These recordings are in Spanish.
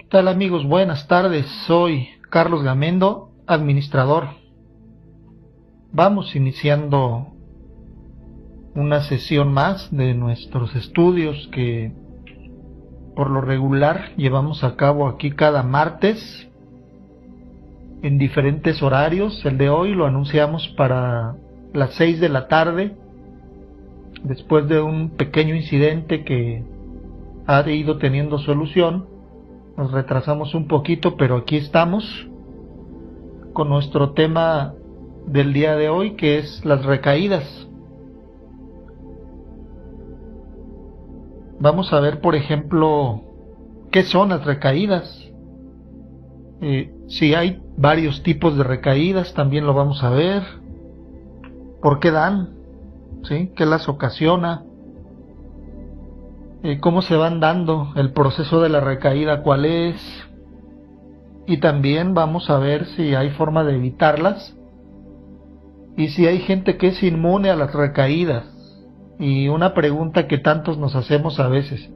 ¿Qué tal, amigos? Buenas tardes, soy Carlos Gamendo, administrador. Vamos iniciando una sesión más de nuestros estudios que por lo regular llevamos a cabo aquí cada martes en diferentes horarios. El de hoy lo anunciamos para las 6 de la tarde, después de un pequeño incidente que ha ido teniendo solución. Nos retrasamos un poquito, pero aquí estamos con nuestro tema del día de hoy, que es las recaídas. Vamos a ver, por ejemplo, qué son las recaídas. Si hay varios tipos de recaídas, también lo vamos a ver. ¿Por qué dan? ¿Sí? ¿Qué las ocasiona? ¿Cómo se van dando? El proceso de la recaída, ¿cuál es? Y también vamos a ver si hay forma de evitarlas y si hay gente que es inmune a las recaídas. Y una pregunta que tantos nos hacemos a veces: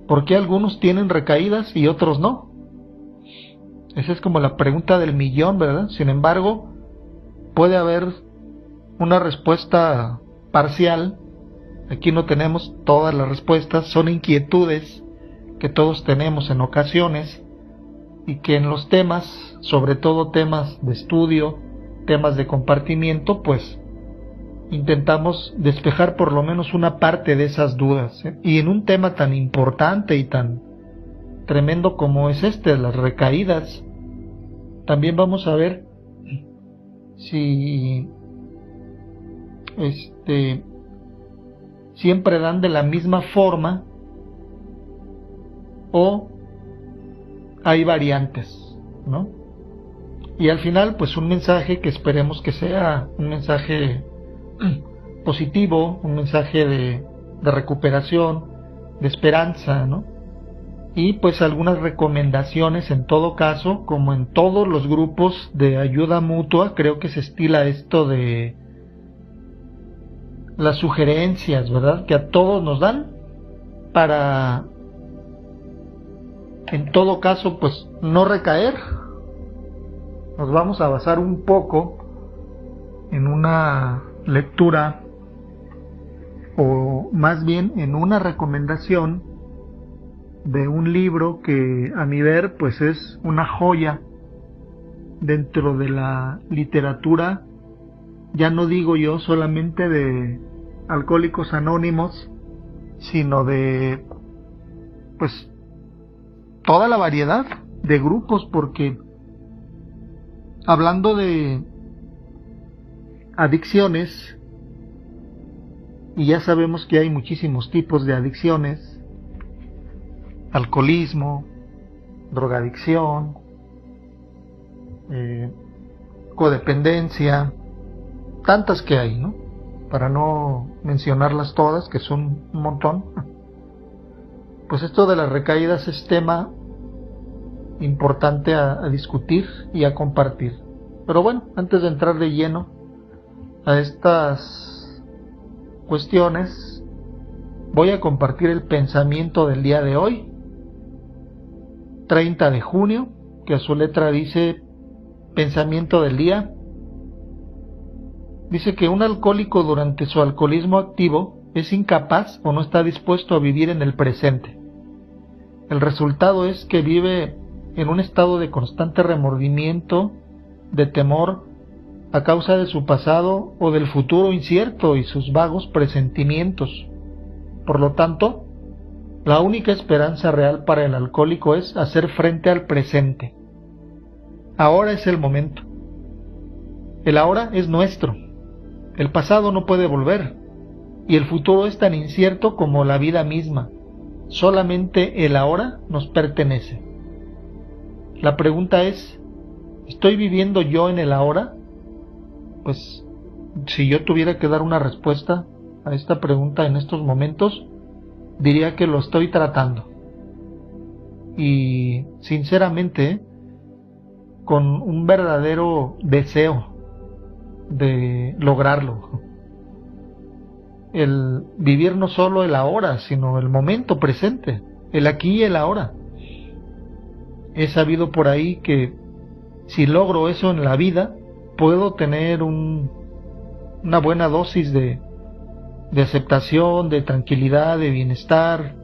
¿por qué algunos tienen recaídas y otros no? Esa es como la pregunta del millón, ¿verdad? Sin embargo, puede haber una respuesta parcial. Aquí no tenemos todas las respuestas, son inquietudes que todos tenemos en ocasiones y que en los temas, sobre todo temas de estudio, temas de compartimiento, pues intentamos despejar por lo menos una parte de esas dudas. Y en un tema tan importante y tan tremendo como es las recaídas, también vamos a ver si siempre dan de la misma forma o hay variantes, ¿no? Y al final, pues un mensaje que esperemos que sea un mensaje positivo, un mensaje de recuperación, de esperanza, ¿no? Y pues algunas recomendaciones en todo caso, como en todos los grupos de ayuda mutua. Creo que se estila esto de las sugerencias, ¿verdad?, que a todos nos dan para, en todo caso, pues no recaer. Nos vamos a basar un poco en una lectura, o más bien en una recomendación de un libro que a mi ver pues es una joya dentro de la literatura. Ya no digo yo solamente de Alcohólicos Anónimos, sino de pues toda la variedad de grupos, porque hablando de adicciones, y ya sabemos que hay muchísimos tipos de adicciones: alcoholismo, drogadicción, codependencia, tantas que hay, ¿no? Para no mencionarlas todas, que son un montón. Pues esto de las recaídas es tema importante a discutir y a compartir. Pero bueno, antes de entrar de lleno a estas cuestiones, voy a compartir el pensamiento del día de hoy, 30 de junio, que a su letra dice: pensamiento del día. Dice que un alcohólico durante su alcoholismo activo es incapaz o no está dispuesto a vivir en el presente. El resultado es que vive en un estado de constante remordimiento, de temor a causa de su pasado o del futuro incierto y sus vagos presentimientos. Por lo tanto, la única esperanza real para el alcohólico es hacer frente al presente. Ahora es el momento. El ahora es nuestro. El pasado no puede volver, y el futuro es tan incierto como la vida misma. Solamente el ahora nos pertenece. La pregunta es: ¿estoy viviendo yo en el ahora? Pues si yo tuviera que dar una respuesta a esta pregunta en estos momentos, diría que lo estoy tratando. Y sinceramente, con un verdadero deseo de lograrlo. El vivir no solo el ahora, sino el momento presente, el aquí y el ahora. he sabido por ahí que si logro eso en la vida, puedo tener una buena dosis de aceptación, de tranquilidad, de bienestar,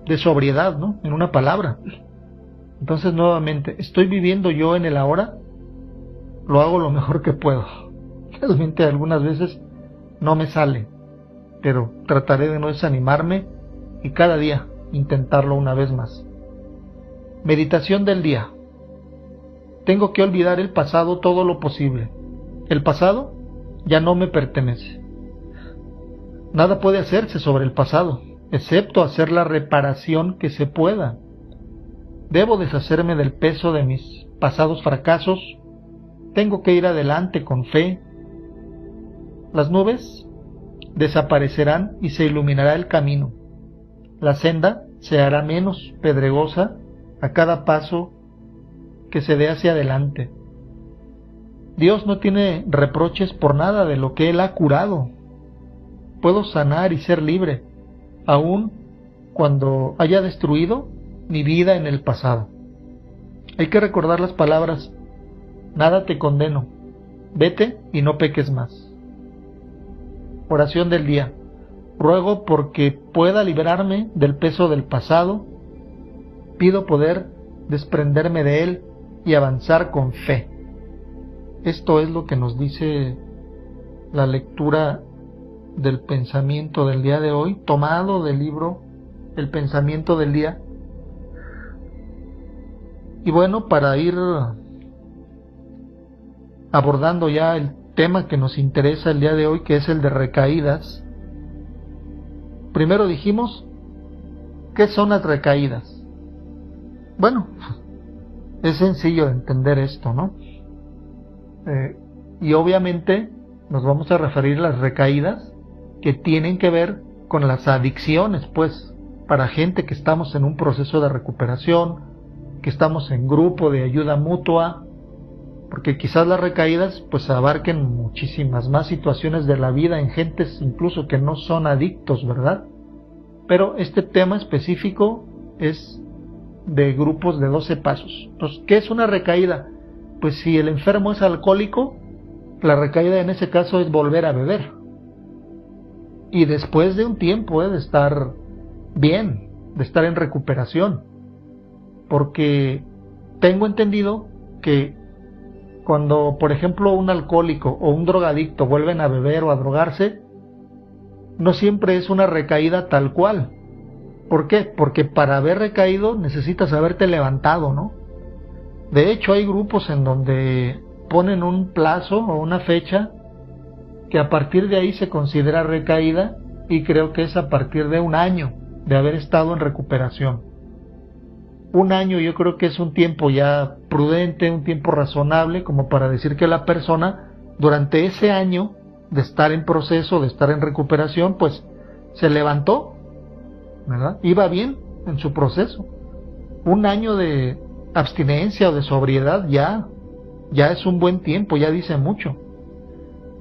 de sobriedad, ¿no? En una palabra. Entonces, nuevamente, ¿estoy viviendo yo en el ahora? Lo hago lo mejor que puedo. Realmente algunas veces no me sale, pero trataré de no desanimarme y cada día intentarlo una vez más. Meditación del día. Tengo que olvidar el pasado todo lo posible. El pasado ya no me pertenece. Nada puede hacerse sobre el pasado, excepto hacer la reparación que se pueda. Debo deshacerme del peso de mis pasados fracasos. Tengo que ir adelante con fe. Las nubes desaparecerán y se iluminará el camino. La senda se hará menos pedregosa a cada paso que se dé hacia adelante. Dios no tiene reproches por nada de lo que Él ha curado. Puedo sanar y ser libre, aun cuando haya destruido mi vida en el pasado. Hay que recordar las palabras: nada te condeno, vete y no peques más. Oración del día. Ruego porque pueda liberarme del peso del pasado. Pido poder desprenderme de él y avanzar con fe. Esto es lo que nos dice la lectura del pensamiento del día de hoy, tomado del libro El pensamiento del día. Y bueno, para ir abordando ya el tema que nos interesa el día de hoy, que es el de recaídas. Primero dijimos, ¿qué son las recaídas? Bueno, es sencillo de entender esto, ¿no? Y obviamente nos vamos a referir a las recaídas que tienen que ver con las adicciones, pues, para gente que estamos en un proceso de recuperación, que estamos en grupo de ayuda mutua, porque quizás las recaídas pues abarquen muchísimas más situaciones de la vida en gentes incluso que no son adictos, ¿verdad? Pero este tema específico es de grupos de 12 pasos. Entonces, ¿qué es una recaída? Pues si el enfermo es alcohólico, la recaída en ese caso es volver a beber. Y después de un tiempo de estar bien, de estar en recuperación. Porque tengo entendido que cuando, por ejemplo, un alcohólico o un drogadicto vuelven a beber o a drogarse, no siempre es una recaída tal cual. ¿Por qué? Porque para haber recaído necesitas haberte levantado, ¿no? De hecho, hay grupos en donde ponen un plazo o una fecha que a partir de ahí se considera recaída, y creo que es a partir de un año de haber estado en recuperación. Un año yo creo que es un tiempo ya prudente, un tiempo razonable como para decir que la persona durante ese año de estar en proceso, de estar en recuperación, pues se levantó, ¿verdad? Iba bien en su proceso. Un año de abstinencia o de sobriedad ya es un buen tiempo, ya dice mucho.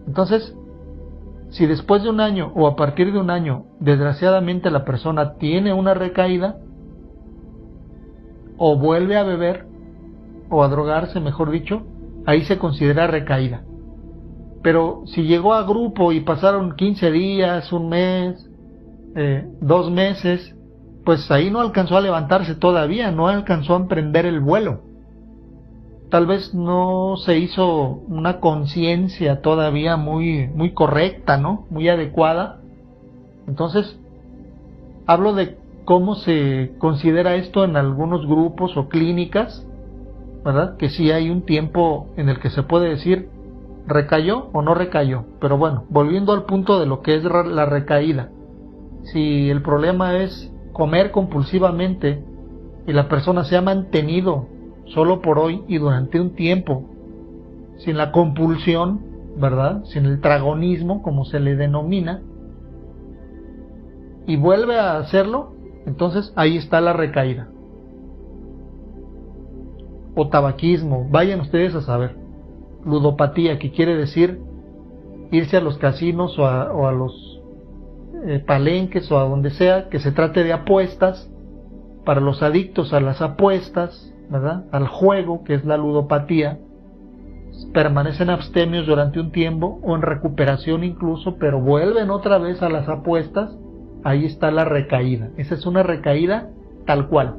Entonces, si después de un año o a partir de un año, desgraciadamente la persona tiene una recaída, o vuelve a beber, o a drogarse, mejor dicho, ahí se considera recaída. Pero si llegó a grupo y pasaron 15 días, un mes, 2 meses, pues ahí no alcanzó a levantarse todavía, no alcanzó a emprender el vuelo. Tal vez no se hizo una conciencia todavía muy correcta, ¿no? Muy adecuada. Entonces, hablo de cómo se considera esto en algunos grupos o clínicas, ¿verdad? Que sí hay un tiempo en el que se puede decir recayó o no recayó. Pero bueno, volviendo al punto de lo que es la recaída. Si el problema es comer compulsivamente y la persona se ha mantenido solo por hoy y durante un tiempo sin la compulsión, ¿verdad? Sin el tragonismo, como se le denomina, y vuelve a hacerlo, entonces ahí está la recaída. O tabaquismo, vayan ustedes a saber. Ludopatía, que quiere decir irse a los casinos o a los palenques o a donde sea que se trate de apuestas. Para los adictos a las apuestas, ¿verdad?, al juego, que es la ludopatía, permanecen abstemios durante un tiempo o en recuperación incluso, pero vuelven otra vez a las apuestas. Ahí está la recaída. Esa es una recaída tal cual.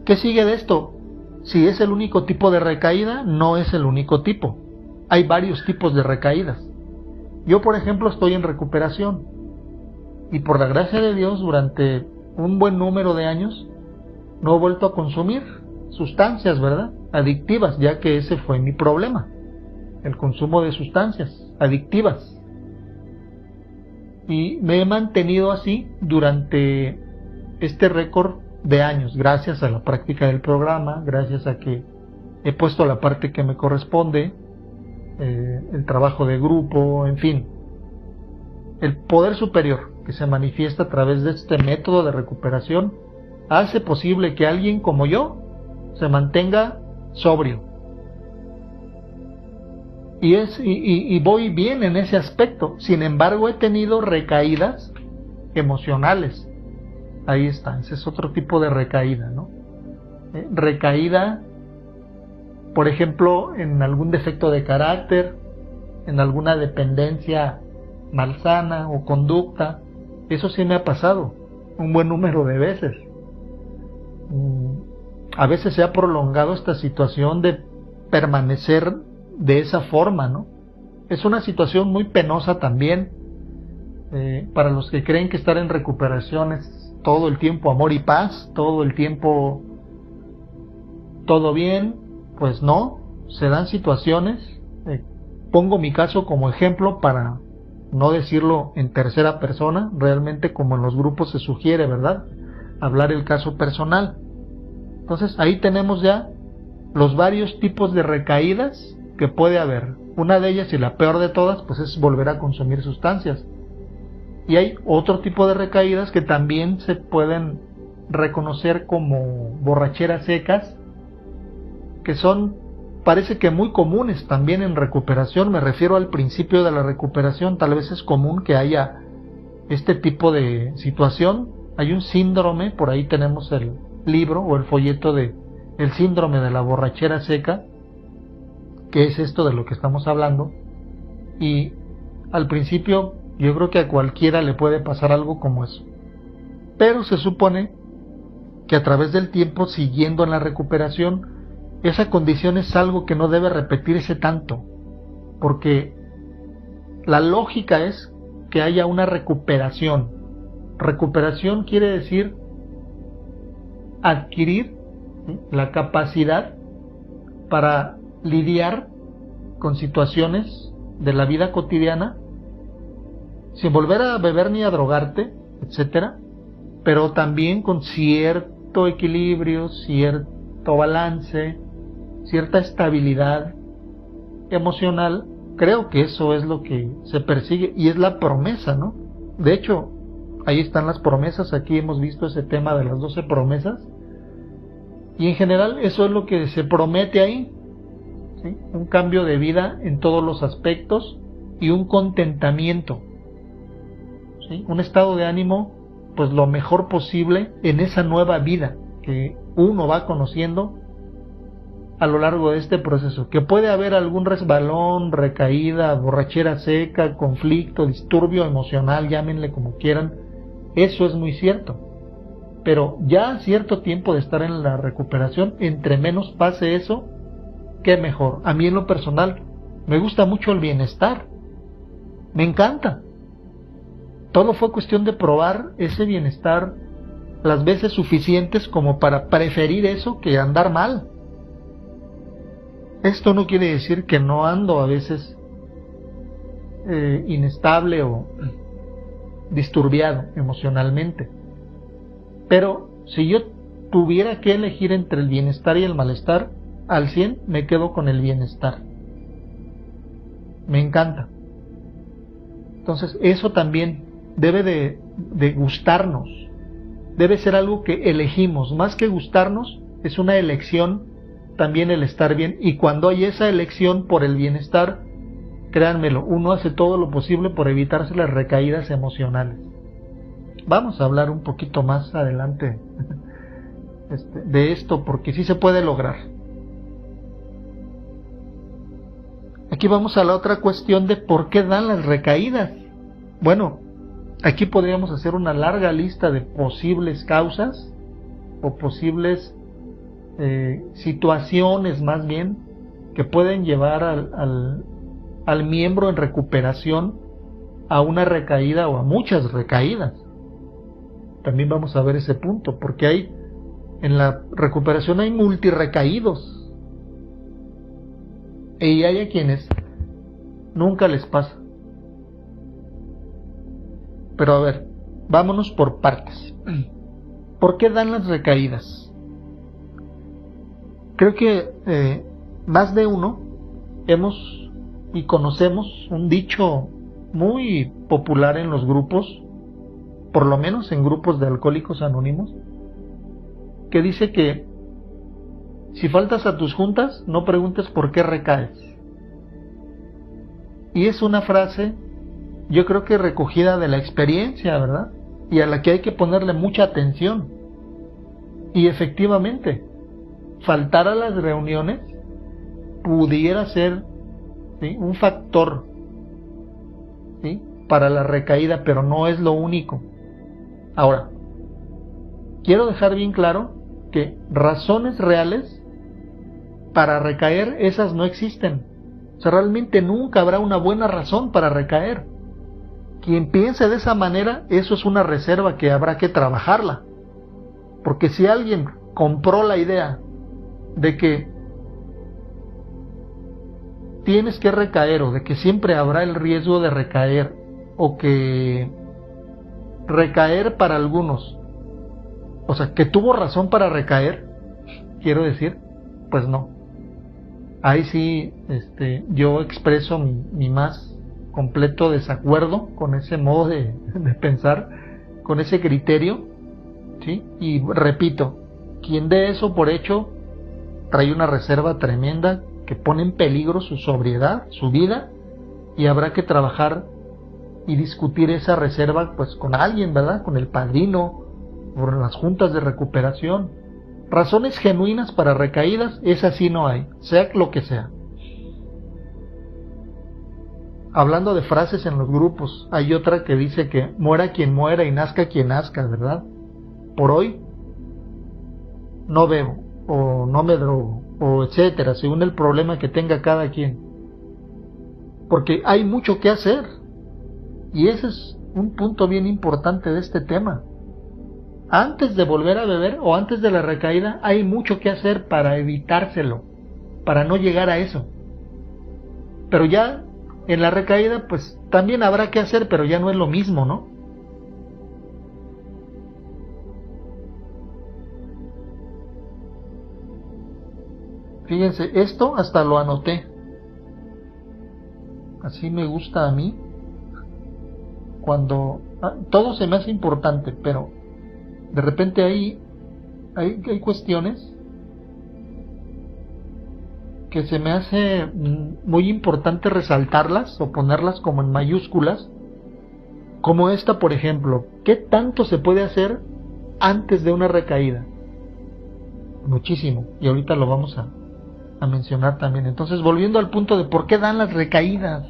¿Qué sigue de esto? Si es el único tipo de recaída, no es el único tipo. Hay varios tipos de recaídas. Yo, por ejemplo, estoy en recuperación y por la gracia de Dios durante un buen número de años no he vuelto a consumir sustancias, ¿verdad?, adictivas, ya que ese fue mi problema, el consumo de sustancias adictivas. Y me he mantenido así durante este récord de años, gracias a la práctica del programa, gracias a que he puesto la parte que me corresponde, el trabajo de grupo, en fin. El poder superior que se manifiesta a través de este método de recuperación hace posible que alguien como yo se mantenga sobrio. Y voy bien en ese aspecto. Sin embargo, he tenido recaídas emocionales. Ahí está, ese es otro tipo de recaída, ¿no? Recaída, por ejemplo, en algún defecto de carácter, en alguna dependencia malsana o conducta. Eso sí me ha pasado un buen número de veces. A veces se ha prolongado esta situación de permanecer de esa forma, ¿no? Es una situación muy penosa también, para los que creen que estar en recuperación es todo el tiempo amor y paz, todo el tiempo todo bien. Pues no, se dan situaciones, pongo mi caso como ejemplo para no decirlo en tercera persona, realmente como en los grupos se sugiere, ¿verdad?, hablar el caso personal. Entonces ahí tenemos ya los varios tipos de recaídas que puede haber. Una de ellas, y la peor de todas, pues es volver a consumir sustancias. Y hay otro tipo de recaídas que también se pueden reconocer como borracheras secas, que son, parece que muy comunes también en recuperación. Me refiero al principio de la recuperación. Tal vez es común que haya este tipo de situación. Hay un síndrome, por ahí tenemos el libro o el folleto de el síndrome de la borrachera seca, que es esto de lo que estamos hablando. Y al principio yo creo que a cualquiera le puede pasar algo como eso, pero se supone que a través del tiempo, siguiendo en la recuperación, esa condición es algo que no debe repetirse tanto, porque la lógica es que haya una recuperación. Recuperación quiere decir adquirir la capacidad para lidiar con situaciones de la vida cotidiana sin volver a beber ni a drogarte, etcétera, pero también con cierto equilibrio, cierto balance, cierta estabilidad emocional. Creo que eso es lo que se persigue y es la promesa, ¿no? De hecho, ahí están las promesas. Aquí hemos visto ese tema de las 12 promesas y en general eso es lo que se promete ahí, ¿sí? Un cambio de vida en todos los aspectos y un contentamiento, ¿sí? Un estado de ánimo pues lo mejor posible en esa nueva vida que uno va conociendo a lo largo de este proceso. Que puede haber algún resbalón, recaída, borrachera seca, conflicto, disturbio emocional, llámenle como quieran, eso es muy cierto. Pero ya cierto tiempo de estar en la recuperación, entre menos pase eso, qué mejor. A mí en lo personal me gusta mucho el bienestar, me encanta. Todo fue cuestión de probar ese bienestar las veces suficientes como para preferir eso que andar mal. Esto no quiere decir que no ando a veces inestable o disturbiado emocionalmente. Pero si yo tuviera que elegir entre el bienestar y el malestar, al 100 me quedo con el bienestar. Me encanta. Entonces eso también debe de gustarnos. Debe ser algo que elegimos. Más que gustarnos, es una elección también el estar bien. Y cuando hay esa elección por el bienestar, créanmelo, uno hace todo lo posible por evitarse las recaídas emocionales. Vamos a hablar un poquito más adelante de esto, porque sí se puede lograr. Aquí vamos a la otra cuestión de por qué dan las recaídas. Bueno, aquí podríamos hacer una larga lista de posibles causas o posibles situaciones más bien que pueden llevar al miembro en recuperación a una recaída o a muchas recaídas. También vamos a ver ese punto, porque en la recuperación hay multirecaídos y hay a quienes nunca les pasa. Pero a ver, vámonos por partes. ¿Por qué dan las recaídas? Creo que más de uno hemos y conocemos un dicho muy popular en los grupos, por lo menos en grupos de alcohólicos anónimos, que dice que si faltas a tus juntas, no preguntes por qué recaes. Y es una frase, yo creo que recogida de la experiencia, ¿verdad? Y a la que hay que ponerle mucha atención. Y efectivamente, faltar a las reuniones pudiera ser, ¿sí?, un factor, ¿sí?, para la recaída, pero no es lo único. Ahora, quiero dejar bien claro que razones reales para recaer, esas no existen. O sea, realmente nunca habrá una buena razón para recaer. Quien piense de esa manera, eso es una reserva que habrá que trabajarla. Porque si alguien compró la idea de que tienes que recaer, o de que siempre habrá el riesgo de recaer, o que recaer para algunos, o sea, que tuvo razón para recaer, quiero decir, pues no. Ahí sí, yo expreso mi más completo desacuerdo con ese modo de pensar, con ese criterio, ¿sí? Y repito, quien dé eso por hecho trae una reserva tremenda que pone en peligro su sobriedad, su vida, y habrá que trabajar y discutir esa reserva pues con alguien, ¿verdad? Con el padrino, o en las juntas de recuperación. Razones genuinas para recaídas, esas sí no hay, sea lo que sea. Hablando de frases en los grupos, hay otra que dice que muera quien muera y nazca quien nazca, ¿verdad? Por hoy no bebo, o no me drogo, o etcétera, según el problema que tenga cada quien. Porque hay mucho que hacer, y ese es un punto bien importante de este tema. Antes de volver a beber o antes de la recaída hay mucho que hacer para evitárselo, para no llegar a eso. Pero ya en la recaída pues también habrá que hacer, pero ya no es lo mismo, ¿no? Fíjense, esto hasta lo anoté. Así me gusta a mí. Cuando todo se me hace importante, pero de repente hay cuestiones que se me hace muy importante resaltarlas o ponerlas como en mayúsculas, como esta, por ejemplo. ¿Qué tanto se puede hacer antes de una recaída? Muchísimo, y ahorita lo vamos a mencionar también. Entonces, volviendo al punto de por qué dan las recaídas,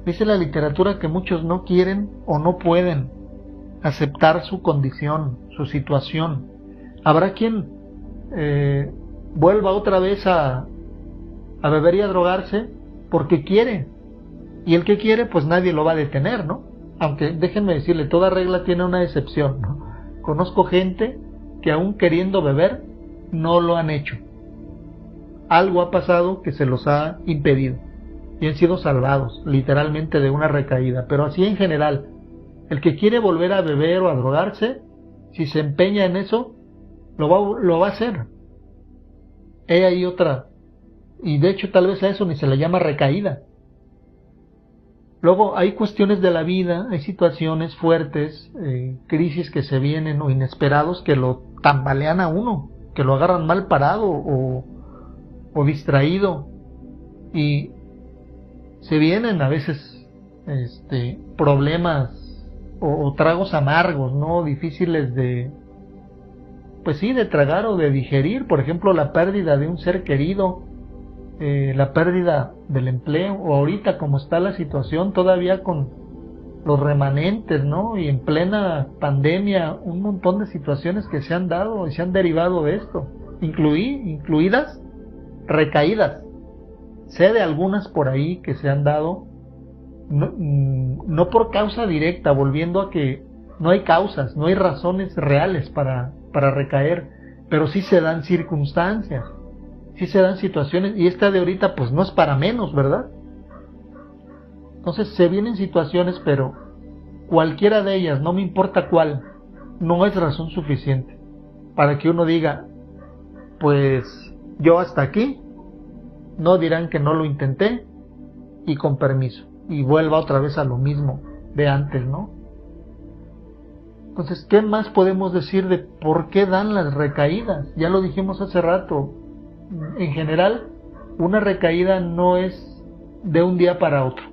dice la literatura que muchos no quieren o no pueden aceptar su condición, su situación. Habrá quien vuelva otra vez a beber y a drogarse porque quiere, y el que quiere pues nadie lo va a detener, ¿no? Aunque déjenme decirle, toda regla tiene una excepción, ¿no? Conozco gente que aún queriendo beber no lo han hecho. Algo ha pasado que se los ha impedido y han sido salvados literalmente de una recaída. Pero así en general, el que quiere volver a beber o a drogarse, si se empeña en eso, lo va a hacer. He ahí otra, y de hecho tal vez a eso ni se le llama recaída. Luego hay cuestiones de la vida, hay situaciones fuertes, crisis que se vienen o inesperados que lo tambalean a uno, que lo agarran mal parado o distraído, y se vienen a veces problemas o tragos amargos, ¿no? Difíciles de pues sí, de tragar o de digerir, por ejemplo, la pérdida de un ser querido, la pérdida del empleo, o ahorita como está la situación todavía con los remanentes, ¿no? Y en plena pandemia, un montón de situaciones que se han dado y se han derivado de esto, incluidas recaídas. Sé de algunas por ahí que se han dado, no por causa directa, volviendo a que no hay causas, no hay razones reales para recaer, pero sí se dan circunstancias, sí se dan situaciones, y esta de ahorita pues no es para menos, ¿verdad? Entonces se vienen situaciones, pero cualquiera de ellas, no me importa cuál, no es razón suficiente para que uno diga, pues yo hasta aquí, no dirán que no lo intenté y con permiso, y vuelva otra vez a lo mismo de antes, ¿no? Entonces, ¿qué más podemos decir de por qué dan las recaídas? Ya lo dijimos hace rato. En general, una recaída no es de un día para otro,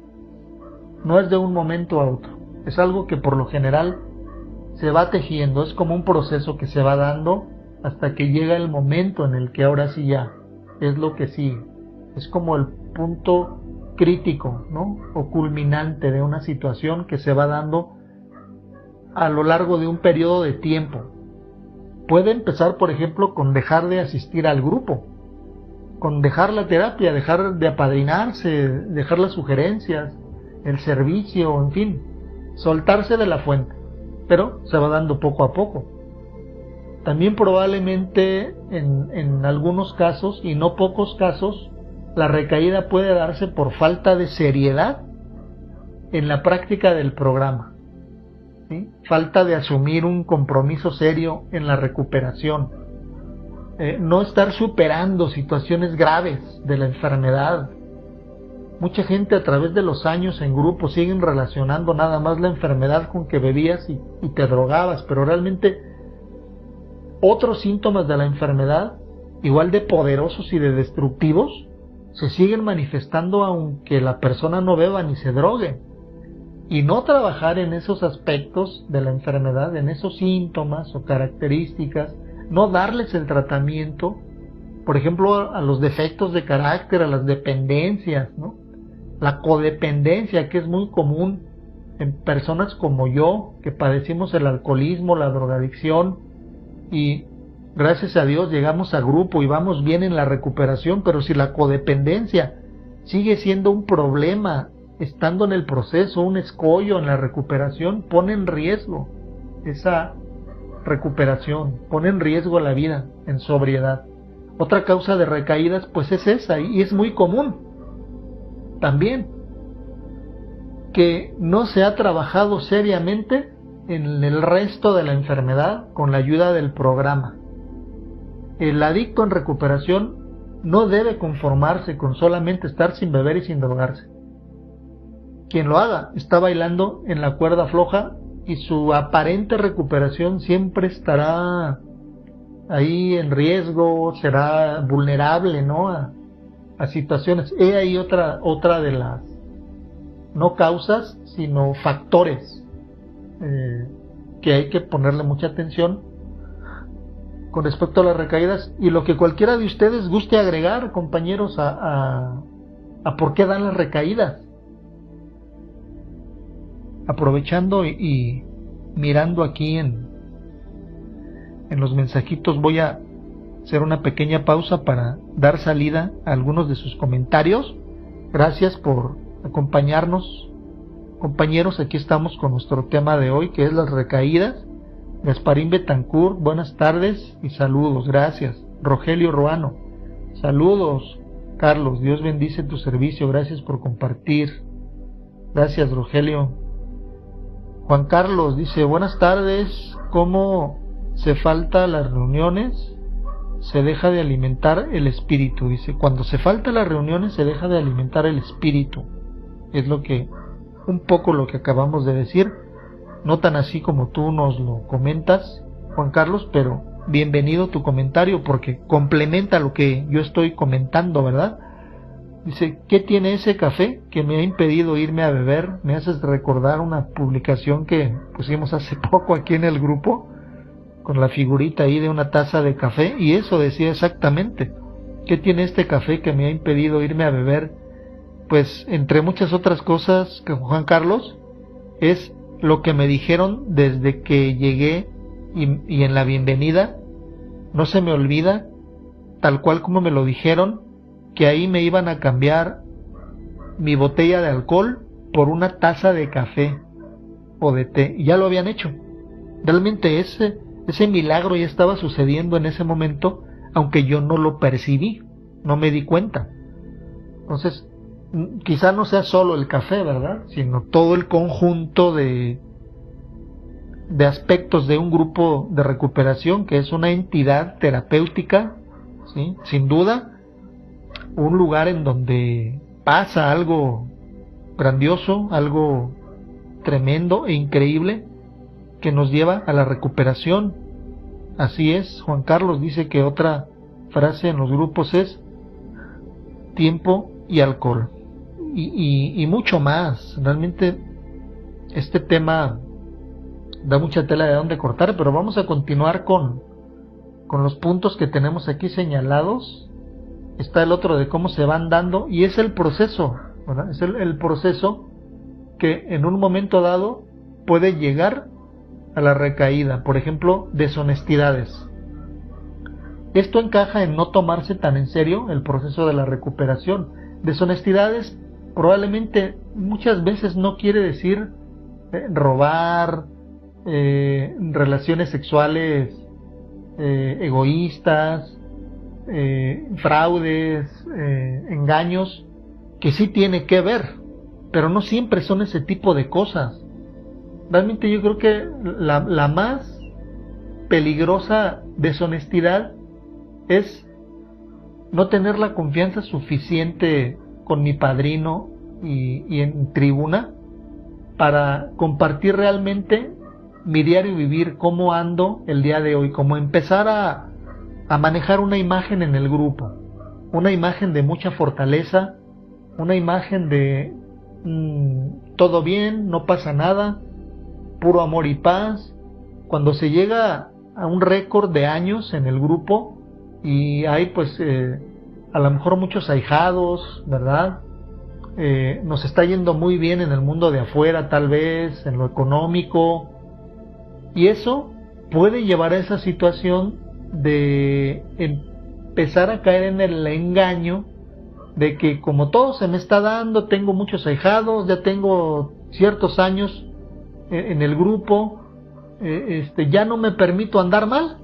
no es de un momento a otro, es algo que por lo general se va tejiendo, es como un proceso que se va dando hasta que llega el momento en el que ahora sí ya es lo que sigue, es como el punto crítico, ¿no? O culminante de una situación que se va dando a lo largo de un periodo de tiempo. Puede empezar, por ejemplo, con dejar de asistir al grupo, con dejar la terapia, dejar de apadrinarse, dejar las sugerencias, el servicio, en fin, soltarse de la fuente, pero se va dando poco a poco. También probablemente en algunos casos, y no pocos casos, la recaída puede darse por falta de seriedad en la práctica del programa, ¿sí? Falta de asumir un compromiso serio en la recuperación, no estar superando situaciones graves de la enfermedad. Mucha gente a través de los años en grupo siguen relacionando nada más la enfermedad con que bebías y te drogabas, pero realmente otros síntomas de la enfermedad, igual de poderosos y de destructivos, se siguen manifestando aunque la persona no beba ni se drogue. Y no trabajar en esos aspectos de la enfermedad, en esos síntomas o características, no darles el tratamiento, por ejemplo, a los defectos de carácter, a las dependencias, ¿no? La codependencia, que es muy común en personas como yo, que padecimos el alcoholismo, la drogadicción, y gracias a Dios llegamos a grupo y vamos bien en la recuperación, pero si la codependencia sigue siendo un problema estando en el proceso, un escollo en la recuperación, pone en riesgo esa recuperación, pone en riesgo la vida en sobriedad. Otra causa de recaídas pues es esa, y es muy común también, que no se ha trabajado seriamente en el resto de la enfermedad con la ayuda del programa. El adicto en recuperación no debe conformarse con solamente estar sin beber y sin drogarse. Quien lo haga está bailando en la cuerda floja y su aparente recuperación siempre estará ahí en riesgo, será vulnerable, ¿no? a situaciones. He ahí otra de las, no causas, sino factores que hay que ponerle mucha atención con respecto a las recaídas, y lo que cualquiera de ustedes guste agregar, compañeros, a por qué dan las recaídas. Aprovechando y mirando aquí en los mensajitos, voy a hacer una pequeña pausa para dar salida a algunos de sus comentarios. Gracias por acompañarnos, compañeros. Aquí estamos con nuestro tema de hoy, que es las recaídas. Gasparín Betancourt, buenas tardes y saludos, gracias. Rogelio Ruano, saludos. Carlos, Dios bendice tu servicio, gracias por compartir. Gracias, Rogelio. Juan Carlos dice, buenas tardes, ¿cómo se falta las reuniones? Se deja de alimentar el espíritu. Dice, cuando se falta las reuniones se deja de alimentar el espíritu. Es un poco lo que acabamos de decir. No tan así como tú nos lo comentas, Juan Carlos, pero bienvenido tu comentario porque complementa lo que yo estoy comentando, ¿verdad? Dice, ¿qué tiene ese café que me ha impedido irme a beber? Me haces recordar una publicación que pusimos hace poco aquí en el grupo con la figurita ahí de una taza de café, y eso decía exactamente. ¿Qué tiene este café que me ha impedido irme a beber? Pues entre muchas otras cosas, que Juan Carlos, es lo que me dijeron desde que llegué y en la bienvenida. No se me olvida, tal cual como me lo dijeron, que ahí me iban a cambiar mi botella de alcohol por una taza de café o de té. Y ya lo habían hecho. Realmente ese milagro ya estaba sucediendo en ese momento, aunque yo no lo percibí, no me di cuenta. Entonces, quizá no sea solo el café, ¿verdad?, sino todo el conjunto de aspectos de un grupo de recuperación, que es una entidad terapéutica, ¿sí?, sin duda, un lugar en donde pasa algo grandioso, algo tremendo e increíble, que nos lleva a la recuperación. Así es, Juan Carlos dice que otra frase en los grupos es tiempo y alcohol, y mucho más. Realmente este tema da mucha tela de dónde cortar, pero vamos a continuar con los puntos que tenemos aquí señalados. Está el otro de cómo se van dando, y es el proceso, ¿verdad? Es el proceso que en un momento dado puede llegar a la recaída. Por ejemplo, deshonestidades. Esto encaja en no tomarse tan en serio el proceso de la recuperación. Deshonestidades probablemente muchas veces no quiere decir robar, relaciones sexuales egoístas, fraudes, engaños, que sí tiene que ver, pero no siempre son ese tipo de cosas. Realmente yo creo que la más peligrosa deshonestidad es no tener la confianza suficiente con mi padrino y en tribuna para compartir realmente mi diario vivir, cómo ando el día de hoy, cómo empezar a manejar una imagen en el grupo, una imagen de mucha fortaleza, una imagen de todo bien, no pasa nada, puro amor y paz. Cuando se llega a un récord de años en el grupo y hay pues a lo mejor muchos ahijados, ¿verdad? Nos está yendo muy bien en el mundo de afuera, tal vez en lo económico, y eso puede llevar a esa situación de empezar a caer en el engaño de que como todo se me está dando, tengo muchos ahijados, ya tengo ciertos años en el grupo, ya no me permito andar mal,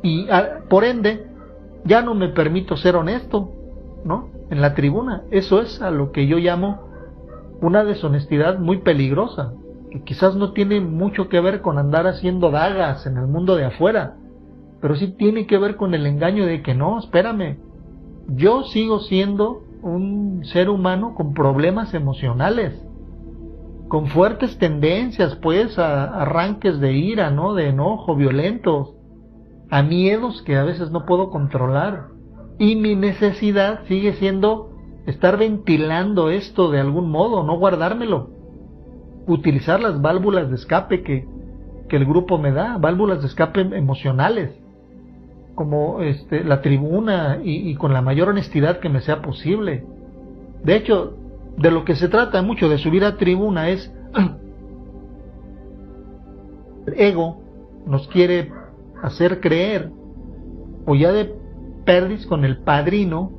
y por ende ya no me permito ser honesto, ¿no?, en la tribuna. Eso es a lo que yo llamo una deshonestidad muy peligrosa, que quizás no tiene mucho que ver con andar haciendo dagas en el mundo de afuera, pero sí tiene que ver con el engaño de que no, espérame, yo sigo siendo un ser humano con problemas emocionales, con fuertes tendencias pues a arranques de ira, ¿no?, de enojo, violentos, a miedos que a veces no puedo controlar, y mi necesidad sigue siendo estar ventilando esto de algún modo, no guardármelo, utilizar las válvulas de escape que el grupo me da, válvulas de escape emocionales, como la tribuna, y con la mayor honestidad que me sea posible. De hecho, de lo que se trata mucho de subir a tribuna es el ego nos quiere hacer creer, o ya de perdis con el padrino,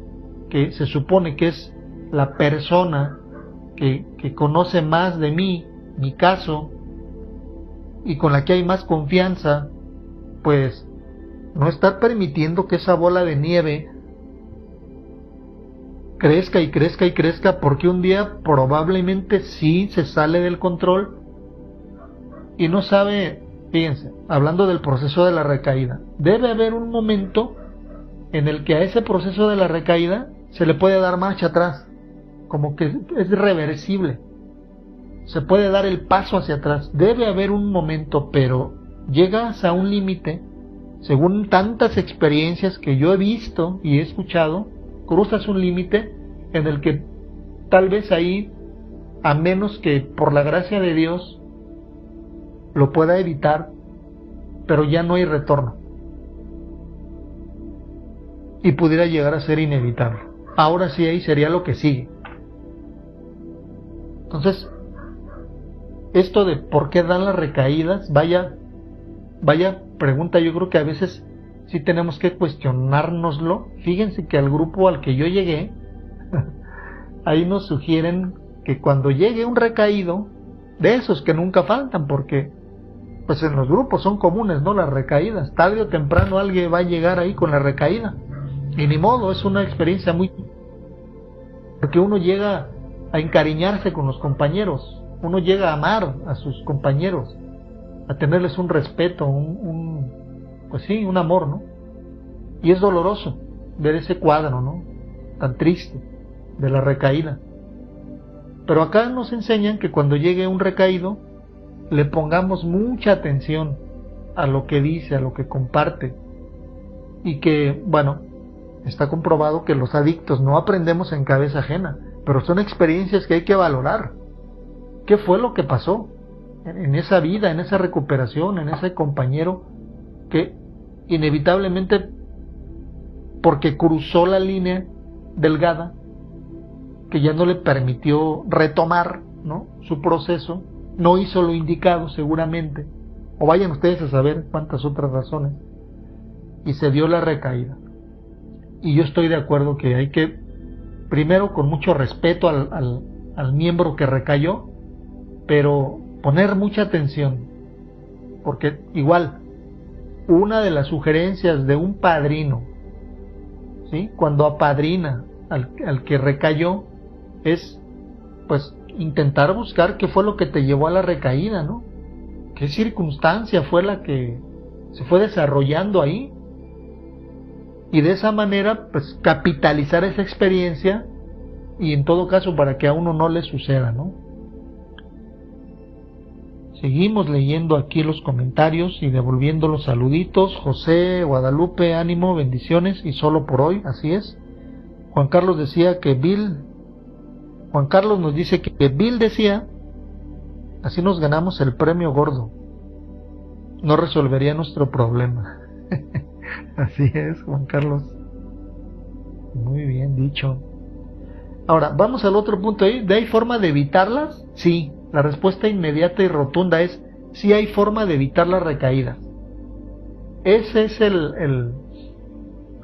que se supone que es la persona que conoce más de mí, mi caso, y con la que hay más confianza, pues no estar permitiendo que esa bola de nieve crezca y crezca y crezca, porque un día probablemente sí se sale del control y no sabe. Fíjense, hablando del proceso de la recaída, debe haber un momento en el que a ese proceso de la recaída se le puede dar marcha atrás, como que es reversible, se puede dar el paso hacia atrás. Debe haber un momento, pero llegas a un límite, según tantas experiencias que yo he visto y he escuchado, cruzas un límite en el que tal vez ahí, a menos que por la gracia de Dios lo pueda evitar, pero ya no hay retorno. Y pudiera llegar a ser inevitable. Ahora sí, ahí sería lo que sigue. Entonces, esto de por qué dan las recaídas, vaya pregunta, yo creo que a veces sí tenemos que cuestionárnoslo. Fíjense que al grupo al que yo llegué, ahí nos sugieren que cuando llegue un recaído, de esos que nunca faltan, porque pues en los grupos son comunes, ¿no? Las recaídas, tarde o temprano alguien va a llegar ahí con la recaída, y ni modo, es una experiencia muy... porque uno llega a encariñarse con los compañeros, uno llega a amar a sus compañeros, a tenerles un respeto, pues sí, un amor, ¿no? Y es doloroso ver ese cuadro, ¿no? Tan triste de la recaída. Pero acá nos enseñan que cuando llegue un recaído, le pongamos mucha atención a lo que dice, a lo que comparte. Y que, bueno, está comprobado que los adictos no aprendemos en cabeza ajena, pero son experiencias que hay que valorar. ¿Qué fue lo que pasó en esa vida, en esa recuperación, en ese compañero que inevitablemente, porque cruzó la línea delgada, que ya no le permitió retomar, ¿no?, su proceso, no hizo lo indicado seguramente, o vayan ustedes a saber cuántas otras razones, y se dio la recaída? Y yo estoy de acuerdo que hay que, primero, con mucho respeto al miembro que recayó, pero poner mucha atención, porque igual, una de las sugerencias de un padrino, ¿sí?, cuando apadrina al que recayó, es pues intentar buscar qué fue lo que te llevó a la recaída, ¿no? ¿Qué circunstancia fue la que se fue desarrollando ahí? Y de esa manera, pues capitalizar esa experiencia, y en todo caso para que a uno no le suceda, ¿no? Seguimos leyendo aquí los comentarios y devolviendo los saluditos. José, Guadalupe, ánimo, bendiciones, y solo por hoy, así es. Juan Carlos nos dice que Bill decía, así nos ganamos el premio gordo, no resolvería nuestro problema. Así es, Juan Carlos, muy bien dicho. Ahora, vamos al otro punto. ¿De hay forma de evitarlas? Sí, la respuesta inmediata y rotunda es sí, hay forma de evitar las recaídas. Esa es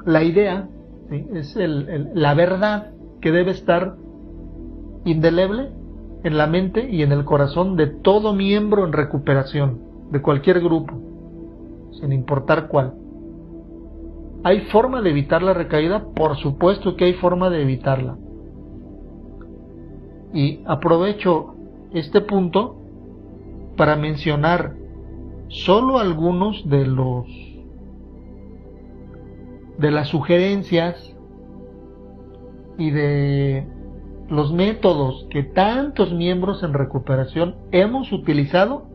la idea, ¿sí? Es la verdad que debe estar indeleble en la mente y en el corazón de todo miembro en recuperación, de cualquier grupo, sin importar cuál. ¿Hay forma de evitar la recaída? Por supuesto que hay forma de evitarla. Y aprovecho este punto para mencionar solo algunos de las sugerencias y de los métodos que tantos miembros en recuperación hemos utilizado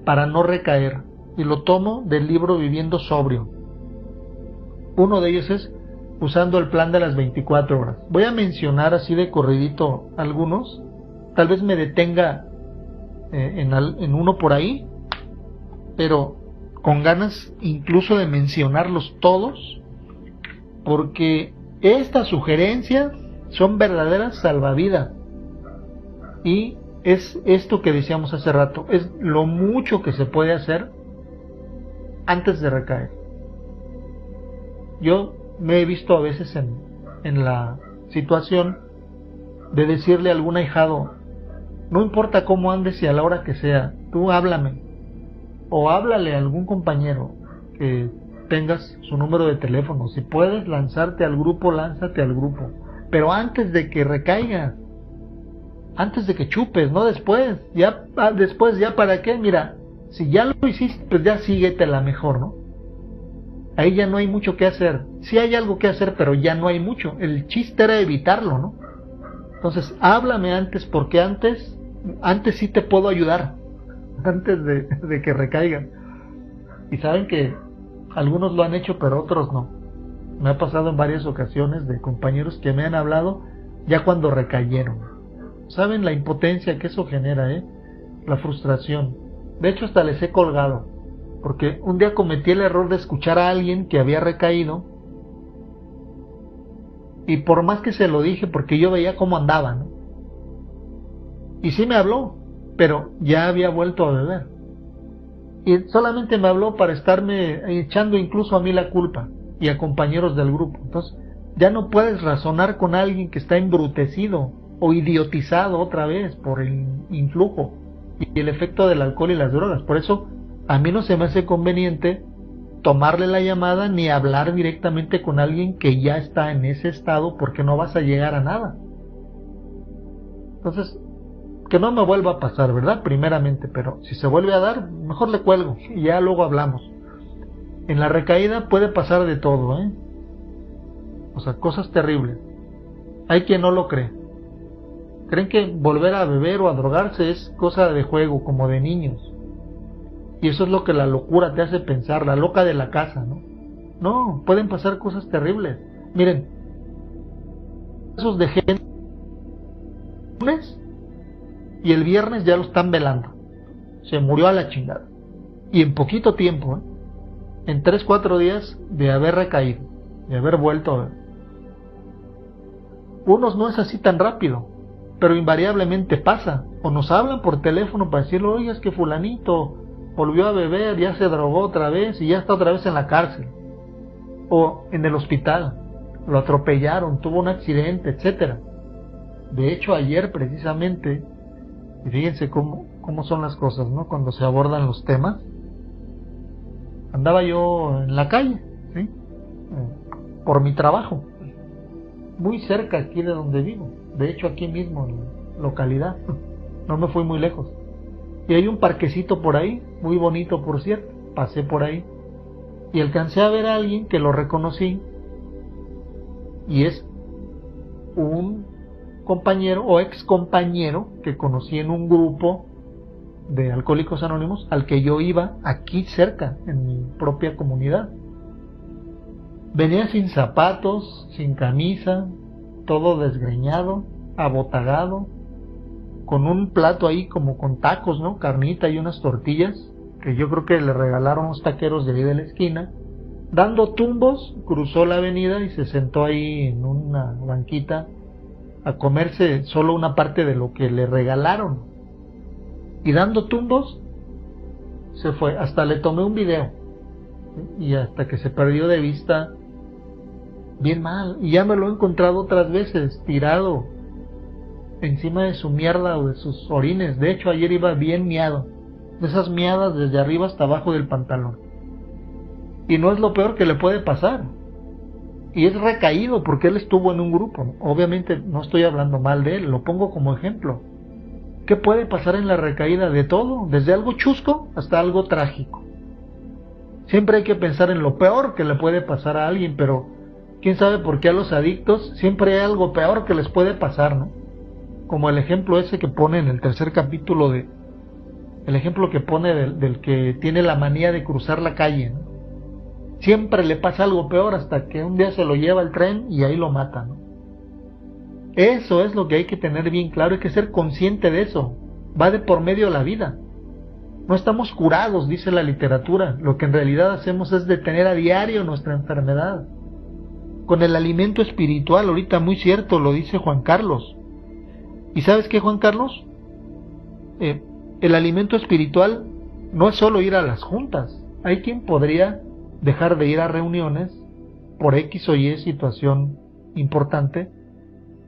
para no recaer, y lo tomo del libro Viviendo Sobrio. Uno de ellos es usando el plan de las 24 horas. Voy a mencionar así de corridito algunos, tal vez me detenga en uno por ahí, pero con ganas incluso de mencionarlos todos, porque estas sugerencias son verdaderas salvavidas. Y es esto que decíamos hace rato, es lo mucho que se puede hacer antes de recaer. Yo me he visto a veces en la situación de decirle a algún ahijado, no importa cómo andes y a la hora que sea, tú háblame, o háblale a algún compañero que tengas su número de teléfono. Si puedes lanzarte al grupo, lánzate al grupo, pero antes de que recaigas, antes de que chupes, no después. Ya después, ya para qué. Mira, si ya lo hiciste, pues ya síguetela mejor, ¿no? Ahí ya no hay mucho que hacer. Sí hay algo que hacer, pero ya no hay mucho. El chiste era evitarlo, ¿no? Entonces, háblame antes, porque antes sí te puedo ayudar, antes de que recaigan. Y saben que algunos lo han hecho, pero otros no. Me ha pasado en varias ocasiones de compañeros que me han hablado ya cuando recayeron. ¿Saben la impotencia que eso genera, la frustración? De hecho, hasta les he colgado. Porque un día cometí el error de escuchar a alguien que había recaído, y por más que se lo dije, porque yo veía cómo andaba, ¿no? Y sí me habló, pero ya había vuelto a beber. Y solamente me habló para estarme echando incluso a mí la culpa y a compañeros del grupo. Entonces, ya no puedes razonar con alguien que está embrutecido o idiotizado otra vez por el influjo y el efecto del alcohol y las drogas. Por eso, a mí no se me hace conveniente tomarle la llamada ni hablar directamente con alguien que ya está en ese estado, porque no vas a llegar a nada. Entonces, que no me vuelva a pasar, ¿verdad? Primeramente, pero si se vuelve a dar, mejor le cuelgo y ya luego hablamos. En la recaída puede pasar de todo, ¿eh? O sea, cosas terribles. Hay quien no lo cree. Creen que volver a beber o a drogarse es cosa de juego, como de niños. Y eso es lo que la locura te hace pensar, la loca de la casa, ¿no? No, pueden pasar cosas terribles. Miren, esos de gente, y el viernes ya lo están velando. Se murió a la chingada. Y en poquito tiempo, en 3-4 días de haber recaído, de haber vuelto a ver. Unos no es así tan rápido, pero invariablemente pasa. O nos hablan por teléfono para decirle, oye, es que fulanito volvió a beber, ya se drogó otra vez y ya está otra vez en la cárcel. O en el hospital, lo atropellaron, tuvo un accidente, etcétera. De hecho, ayer precisamente, y fíjense cómo son las cosas, ¿no? Cuando se abordan los temas. Andaba yo en la calle, ¿sí? Por mi trabajo, muy cerca aquí de donde vivo. De hecho, aquí mismo, en la localidad. No me fui muy lejos. Y hay un parquecito por ahí, muy bonito por cierto. Pasé por ahí y alcancé a ver a alguien que lo reconocí. Y es un compañero o ex compañero que conocí en un grupo de Alcohólicos Anónimos al que yo iba aquí cerca, en mi propia comunidad. Venía sin zapatos, sin camisa, todo desgreñado, abotagado, con un plato ahí como con tacos, ¿no? Carnita y unas tortillas, que yo creo que le regalaron los taqueros de ahí de la esquina. Dando tumbos, cruzó la avenida y se sentó ahí en una banquita a comerse solo una parte de lo que le regalaron. Y dando tumbos, se fue. Hasta le tomé un video. Y hasta que se perdió de vista, bien mal. Y ya me lo he encontrado otras veces, tirado encima de su mierda o de sus orines. De hecho, ayer iba bien miado. De esas miadas desde arriba hasta abajo del pantalón. Y no es lo peor que le puede pasar. Y es recaído porque él estuvo en un grupo. Obviamente no estoy hablando mal de él, lo pongo como ejemplo. ¿Qué puede pasar en la recaída? De todo, desde algo chusco hasta algo trágico. Siempre hay que pensar en lo peor que le puede pasar a alguien, pero quién sabe por qué a los adictos siempre hay algo peor que les puede pasar, ¿no? Como el ejemplo ese que pone en el 3er capítulo el ejemplo que pone del que tiene la manía de cruzar la calle, ¿no? Siempre le pasa algo peor hasta que un día se lo lleva el tren y ahí lo mata, ¿no? Eso es lo que hay que tener bien claro, hay que ser consciente de eso. Va de por medio la vida. No estamos curados, dice la literatura. Lo que en realidad hacemos es detener a diario nuestra enfermedad. Con el alimento espiritual, ahorita muy cierto, lo dice Juan Carlos. ¿Y sabes qué, Juan Carlos? El alimento espiritual no es solo ir a las juntas. Hay quien podría dejar de ir a reuniones por X o Y situación importante,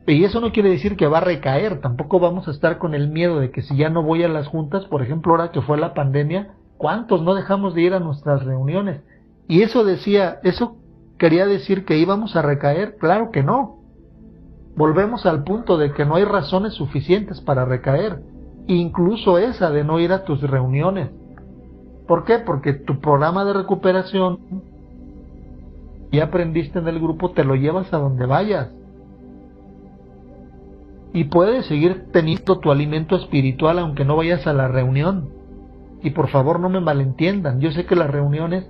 y eso no quiere decir que va a recaer. Tampoco vamos a estar con el miedo de que si ya no voy a las juntas, por ejemplo ahora que fue la pandemia, ¿cuántos no dejamos de ir a nuestras reuniones? Y eso quería decir que íbamos a recaer. Claro que no. Volvemos al punto de que no hay razones suficientes para recaer, incluso esa de no ir a tus reuniones. ¿Por qué? Porque tu programa de recuperación, ya aprendiste en el grupo, te lo llevas a donde vayas. Y puedes seguir teniendo tu alimento espiritual aunque no vayas a la reunión. Y por favor no me malentiendan, yo sé que las reuniones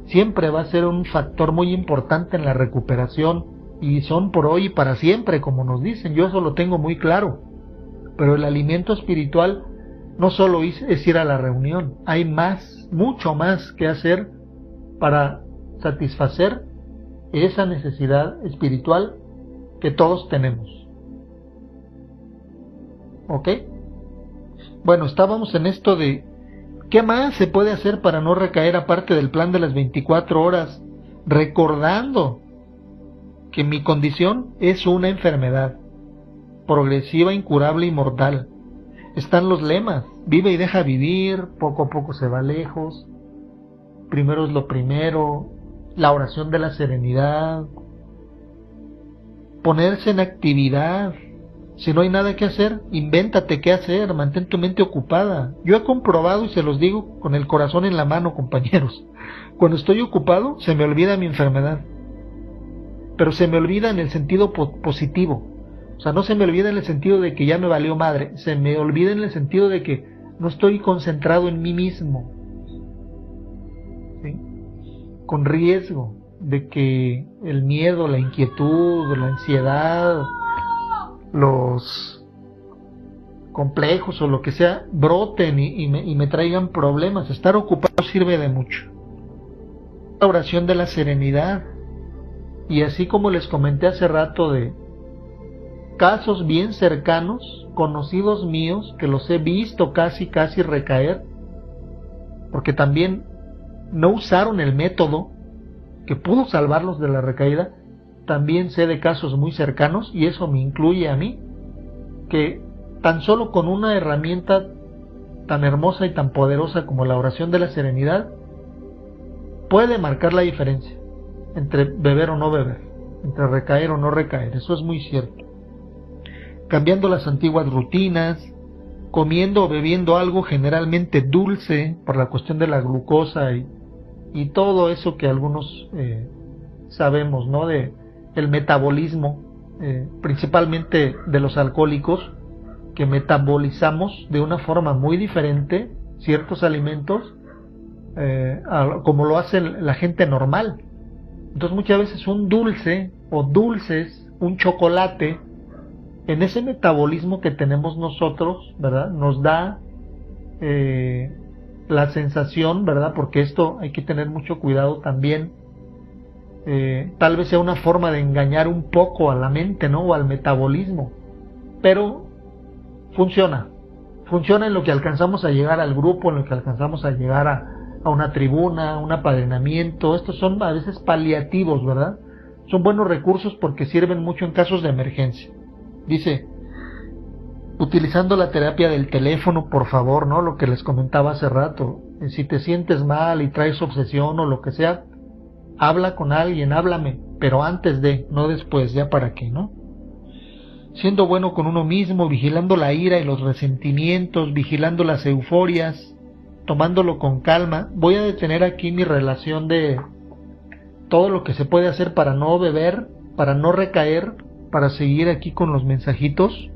siempre va a ser un factor muy importante en la recuperación, y son por hoy y para siempre, como nos dicen, yo eso lo tengo muy claro. Pero el alimento espiritual no solo es ir a la reunión, hay más, mucho más que hacer para satisfacer esa necesidad espiritual que todos tenemos. ¿Ok? Bueno, estábamos en esto de ¿qué más se puede hacer para no recaer aparte del plan de las 24 horas? Recordando que mi condición es una enfermedad progresiva, incurable y mortal. Están los lemas: vive y deja vivir, poco a poco se va lejos, primero es lo primero, la oración de la serenidad, ponerse en actividad. Si no hay nada que hacer, invéntate qué hacer, mantén tu mente ocupada. Yo he comprobado, y se los digo con el corazón en la mano, compañeros, cuando estoy ocupado se me olvida mi enfermedad, pero se me olvida en el sentido positivo. O sea, no se me olvida en el sentido de que ya me valió madre, se me olvida en el sentido de que no estoy concentrado en mí mismo, ¿sí? Con riesgo de que el miedo, la inquietud, la ansiedad, los complejos o lo que sea broten y me traigan problemas. Estar ocupado sirve de mucho. La oración de la serenidad, y así como les comenté hace rato de casos bien cercanos, conocidos míos, que los he visto casi recaer, porque también no usaron el método que pudo salvarlos de la recaída. También sé de casos muy cercanos, y eso me incluye a mí, que tan solo con una herramienta tan hermosa y tan poderosa como la oración de la serenidad puede marcar la diferencia entre beber o no beber, entre recaer o no recaer. Eso es muy cierto. Cambiando las antiguas rutinas, comiendo o bebiendo algo generalmente dulce por la cuestión de la glucosa y todo eso que algunos sabemos, ¿no? De el metabolismo, principalmente de los alcohólicos, que metabolizamos de una forma muy diferente ciertos alimentos como lo hace la gente normal. Entonces muchas veces un dulce o dulces, un chocolate, en ese metabolismo que tenemos nosotros, ¿verdad?, nos da la sensación, ¿verdad?, porque esto hay que tener mucho cuidado también, tal vez sea una forma de engañar un poco a la mente, ¿no?, o al metabolismo, pero funciona en lo que alcanzamos a llegar al grupo, en lo que alcanzamos a llegar a una tribuna, un apadrinamiento. Estos son a veces paliativos, ¿verdad? Son buenos recursos porque sirven mucho en casos de emergencia. Dice, utilizando la terapia del teléfono, por favor, ¿no? Lo que les comentaba hace rato. Si te sientes mal y traes obsesión o lo que sea, habla con alguien, háblame, pero antes de, no después, ya para qué, ¿no? Siendo bueno con uno mismo, vigilando la ira y los resentimientos, vigilando las euforias, tomándolo con calma. Voy a detener aquí mi relación de todo lo que se puede hacer para no beber, para no recaer, para seguir aquí con los mensajitos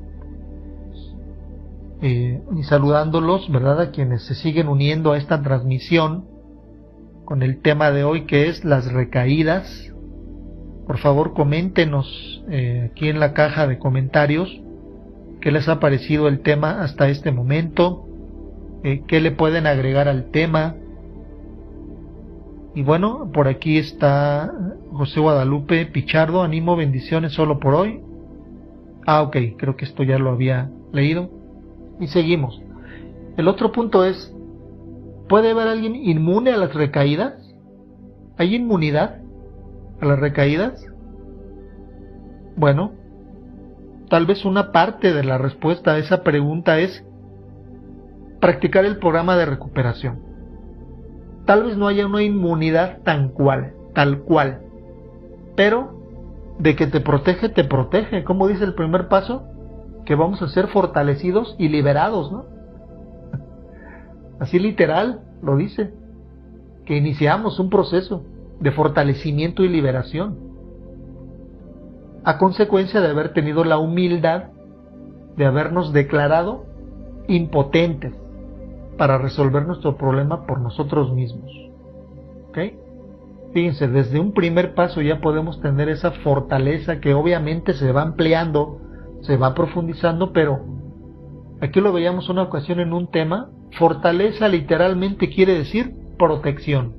y saludándolos, ¿verdad?, a quienes se siguen uniendo a esta transmisión con el tema de hoy, que es las recaídas. Por favor, coméntenos aquí en la caja de comentarios qué les ha parecido el tema hasta este momento, qué le pueden agregar al tema. Y bueno, por aquí está José Guadalupe Pichardo: ánimo, bendiciones solo por hoy. Ok, creo que esto ya lo había leído. Y seguimos. El otro punto es, ¿puede haber alguien inmune a las recaídas? ¿Hay inmunidad a las recaídas? Bueno, tal vez una parte de la respuesta a esa pregunta es practicar el programa de recuperación. Tal vez no haya una inmunidad tal cual, pero de que te protege. ¿Cómo dice el primer paso? Que vamos a ser fortalecidos y liberados, ¿no? Así literal lo dice, que iniciamos un proceso de fortalecimiento y liberación a consecuencia de haber tenido la humildad de habernos declarado impotentes para resolver nuestro problema por nosotros mismos. ¿Ok? Fíjense, desde un primer paso ya podemos tener esa fortaleza que obviamente se va ampliando, se va profundizando, pero Aquí lo veíamos una ocasión en un tema. Fortaleza literalmente quiere decir protección.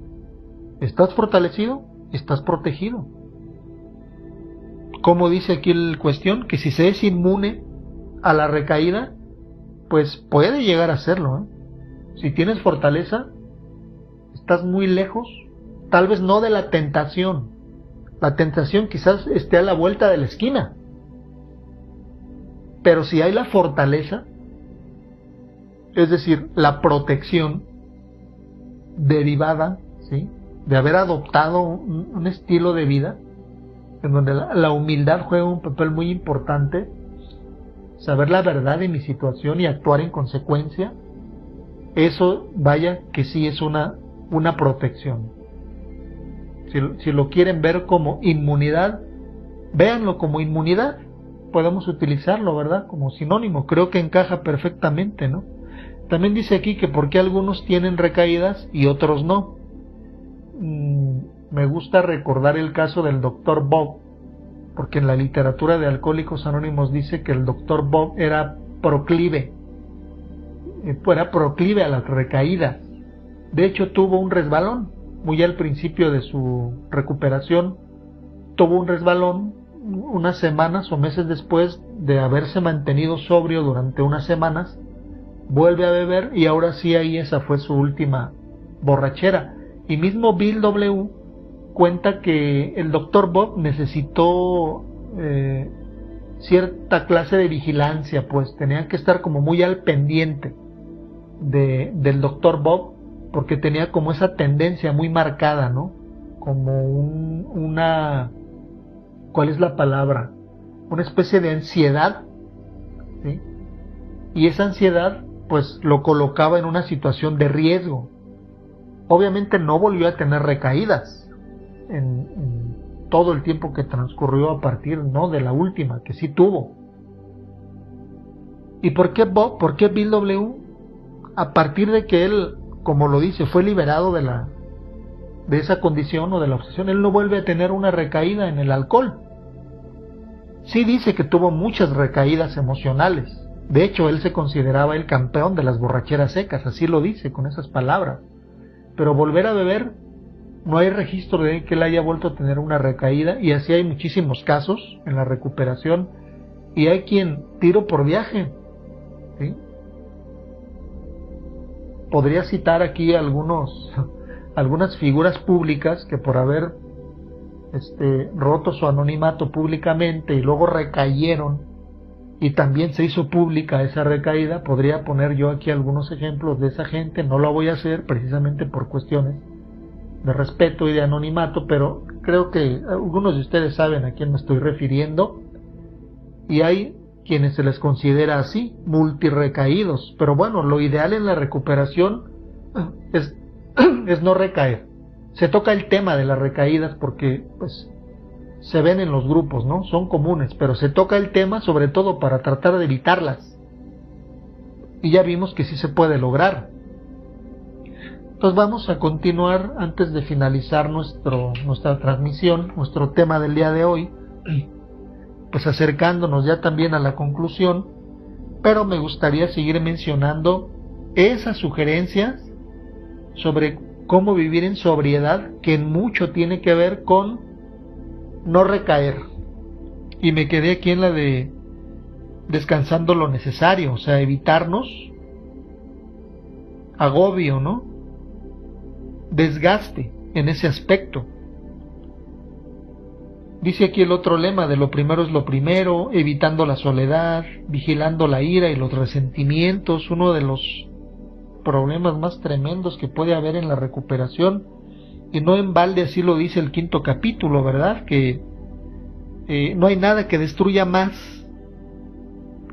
¿Estás fortalecido? ¿Estás protegido? Como dice aquí el cuestión, que si se es inmune a la recaída, pues puede llegar a serlo, ¿eh? Si tienes fortaleza, estás muy lejos, tal vez no de la tentación. La tentación quizás esté a la vuelta de la esquina. Pero si hay la fortaleza, es decir, la protección derivada, ¿sí?, de haber adoptado un estilo de vida en donde la humildad juega un papel muy importante, saber la verdad de mi situación y actuar en consecuencia, eso vaya que sí es una protección. Si lo quieren ver como inmunidad, véanlo como inmunidad. Podemos utilizarlo, ¿verdad?, como sinónimo. Creo que encaja perfectamente, ¿no? También dice aquí que por qué algunos tienen recaídas y otros no. Me gusta recordar el caso del Dr. Bob, porque en la literatura de Alcohólicos Anónimos dice que el Dr. Bob era proclive a las recaídas. De hecho, tuvo un resbalón. Muy al principio de su recuperación, tuvo un resbalón unas semanas o meses después de haberse mantenido sobrio durante unas semanas. Vuelve a beber y ahora sí, ahí esa fue su última borrachera. Y mismo Bill W. cuenta que el Dr. Bob necesitó cierta clase de vigilancia, pues tenía que estar como muy al pendiente del Dr. Bob, porque tenía como esa tendencia muy marcada, ¿no? Como una... ¿cuál es la palabra? Una especie de ansiedad, ¿sí? Y esa ansiedad pues lo colocaba en una situación de riesgo. Obviamente no volvió a tener recaídas en todo el tiempo que transcurrió a partir, ¿no?, de la última, que sí tuvo. ¿Y por qué Bob? ¿Por qué Bill W? A partir de que él, como lo dice, fue liberado de esa condición o de la obsesión, él no vuelve a tener una recaída en el alcohol. Sí dice que tuvo muchas recaídas emocionales. De hecho, él se consideraba el campeón de las borracheras secas, así lo dice con esas palabras. Pero volver a beber, no hay registro de que él haya vuelto a tener una recaída, y así hay muchísimos casos en la recuperación, y hay quien tiro por viaje, ¿sí? Podría citar aquí algunas figuras públicas que por haber roto su anonimato públicamente y luego recayeron, y también se hizo pública esa recaída. Podría poner yo aquí algunos ejemplos de esa gente. No lo voy a hacer precisamente por cuestiones de respeto y de anonimato, pero creo que algunos de ustedes saben a quién me estoy refiriendo, y hay quienes se les considera así, multirecaídos. Pero bueno, lo ideal en la recuperación es no recaer. Se toca el tema de las recaídas porque pues se ven en los grupos, ¿no? Son comunes, pero se toca el tema sobre todo para tratar de evitarlas. Y ya vimos que sí se puede lograr. Entonces vamos a continuar antes de finalizar nuestra transmisión, nuestro tema del día de hoy, pues acercándonos ya también a la conclusión, pero me gustaría seguir mencionando esas sugerencias sobre cómo vivir en sobriedad, que en mucho tiene que ver con no recaer. Y me quedé aquí en la de descansando lo necesario, o sea, evitarnos agobio, ¿no?, desgaste en ese aspecto. Dice aquí el otro lema de lo primero es lo primero, evitando la soledad, vigilando la ira y los resentimientos. Uno de los problemas más tremendos que puede haber en la recuperación, y no en balde así lo dice el 5º capítulo, ¿verdad?, que no hay nada que destruya más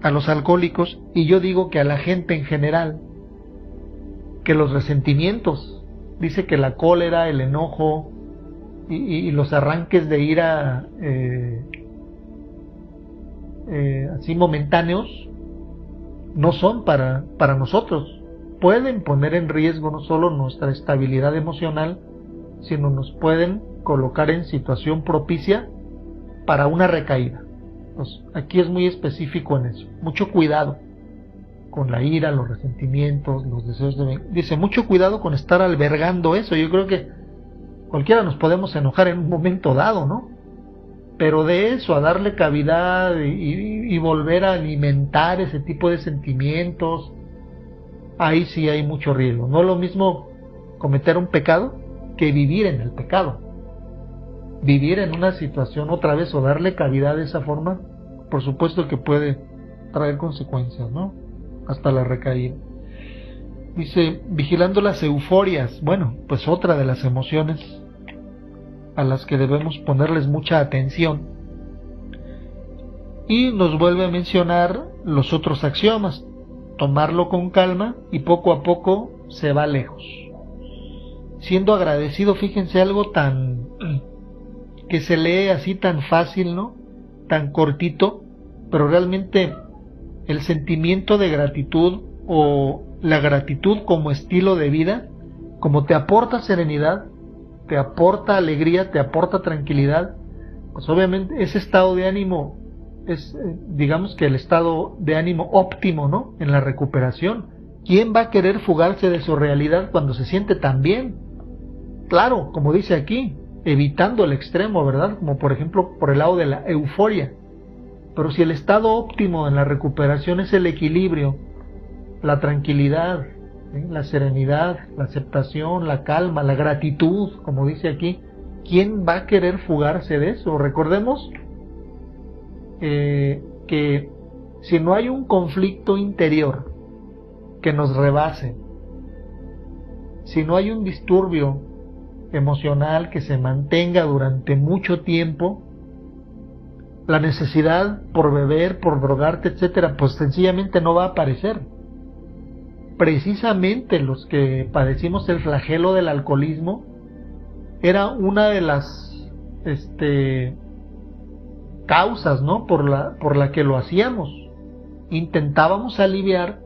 a los alcohólicos, y yo digo que a la gente en general, que los resentimientos. Dice que la cólera, el enojo y los arranques de ira así momentáneos no son para nosotros. Pueden poner en riesgo no solo nuestra estabilidad emocional, sino nos pueden colocar en situación propicia para una recaída. Pues aquí es muy específico en eso. Mucho cuidado. con la ira, los resentimientos, los deseos de dice, mucho cuidado con estar albergando eso. Yo creo que cualquiera nos podemos enojar en un momento dado, ¿no? Pero de eso a darle cavidad y volver a alimentar ese tipo de sentimientos, ahí sí hay mucho riesgo. No es lo mismo cometer un pecado que vivir en el pecado. Vivir en una situación otra vez o darle cavidad de esa forma, por supuesto que puede traer consecuencias, ¿no? Hasta la recaída. Dice, vigilando las euforias. Bueno, pues otra de las emociones a las que debemos ponerles mucha atención. Y nos vuelve a mencionar los otros axiomas. Tomarlo con calma y poco a poco se va lejos. Siendo agradecido, fíjense, algo tan que se lee así tan fácil, ¿no? Tan cortito, pero realmente el sentimiento de gratitud o la gratitud como estilo de vida, como te aporta serenidad, te aporta alegría, te aporta tranquilidad, pues obviamente ese estado de ánimo es, digamos que el estado de ánimo óptimo, ¿no? En la recuperación. ¿Quién va a querer fugarse de su realidad cuando se siente tan bien? Claro, como dice aquí, evitando el extremo, ¿verdad? Como por ejemplo por el lado de la euforia. Pero si el estado óptimo en la recuperación es el equilibrio, la tranquilidad, ¿sí? La serenidad, la aceptación, la calma, la gratitud, como dice aquí, ¿quién va a querer fugarse de eso? Recordemos que si no hay un conflicto interior que nos rebase, si no hay un disturbio emocional que se mantenga durante mucho tiempo, la necesidad por beber, por drogarte, etcétera, pues sencillamente no va a aparecer. Precisamente los que padecimos el flagelo del alcoholismo era una de las causas, ¿no? por la que lo hacíamos. Intentábamos aliviar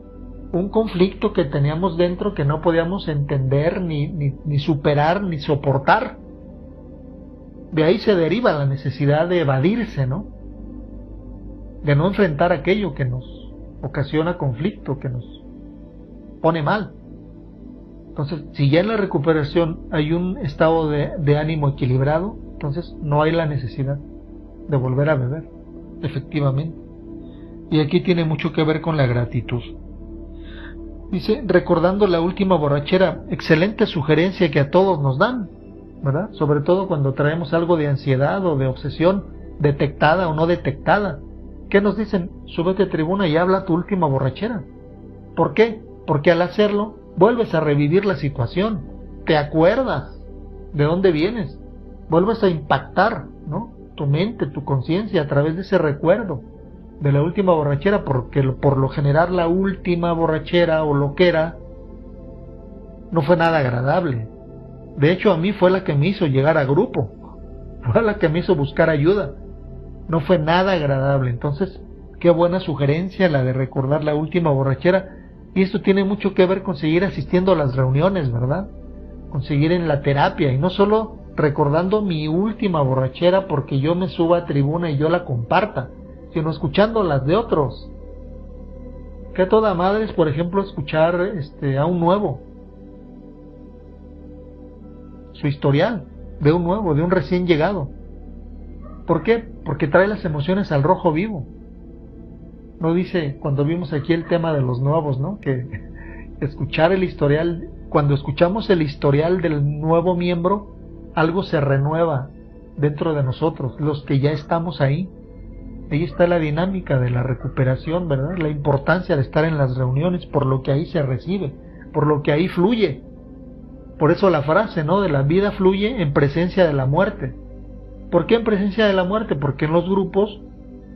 un conflicto que teníamos dentro que no podíamos entender, ni superar, ni soportar. De ahí se deriva la necesidad de evadirse, ¿no? De no enfrentar aquello que nos ocasiona conflicto, que nos pone mal. Entonces, si ya en la recuperación hay un estado de ánimo equilibrado, entonces no hay la necesidad de volver a beber, efectivamente. Y aquí tiene mucho que ver con la gratitud. Dice, recordando la última borrachera, excelente sugerencia que a todos nos dan, ¿verdad? Sobre todo cuando traemos algo de ansiedad o de obsesión, detectada o no detectada. ¿Qué nos dicen? Súbete a tribuna y habla tu última borrachera. ¿Por qué? Porque al hacerlo, vuelves a revivir la situación, te acuerdas de dónde vienes, vuelves a impactar, ¿no? Tu mente, tu conciencia a través de ese recuerdo de la última borrachera, porque por lo general la última borrachera o loquera no fue nada agradable. De hecho, a mí fue la que me hizo llegar a grupo, fue la que me hizo buscar ayuda. No fue nada agradable. Entonces, qué buena sugerencia la de recordar la última borrachera. Y esto tiene mucho que ver con seguir asistiendo a las reuniones, ¿verdad? Con seguir en la terapia, y no solo recordando mi última borrachera porque yo me suba a tribuna y yo la comparta, sino escuchando las de otros. Que toda madre es, por ejemplo, escuchar a un nuevo, su historial de un nuevo, de un recién llegado. ¿Por qué? Porque trae las emociones al rojo vivo. No dice, cuando vimos aquí el tema de los nuevos, ¿no? Que escuchar el historial, cuando escuchamos el historial del nuevo miembro, algo se renueva dentro de nosotros, los que ya estamos ahí. Ahí está la dinámica de la recuperación, ¿verdad? La importancia de estar en las reuniones, por lo que ahí se recibe, por lo que ahí fluye. Por eso la frase, ¿no? De la vida fluye en presencia de la muerte. ¿Por qué en presencia de la muerte? Porque en los grupos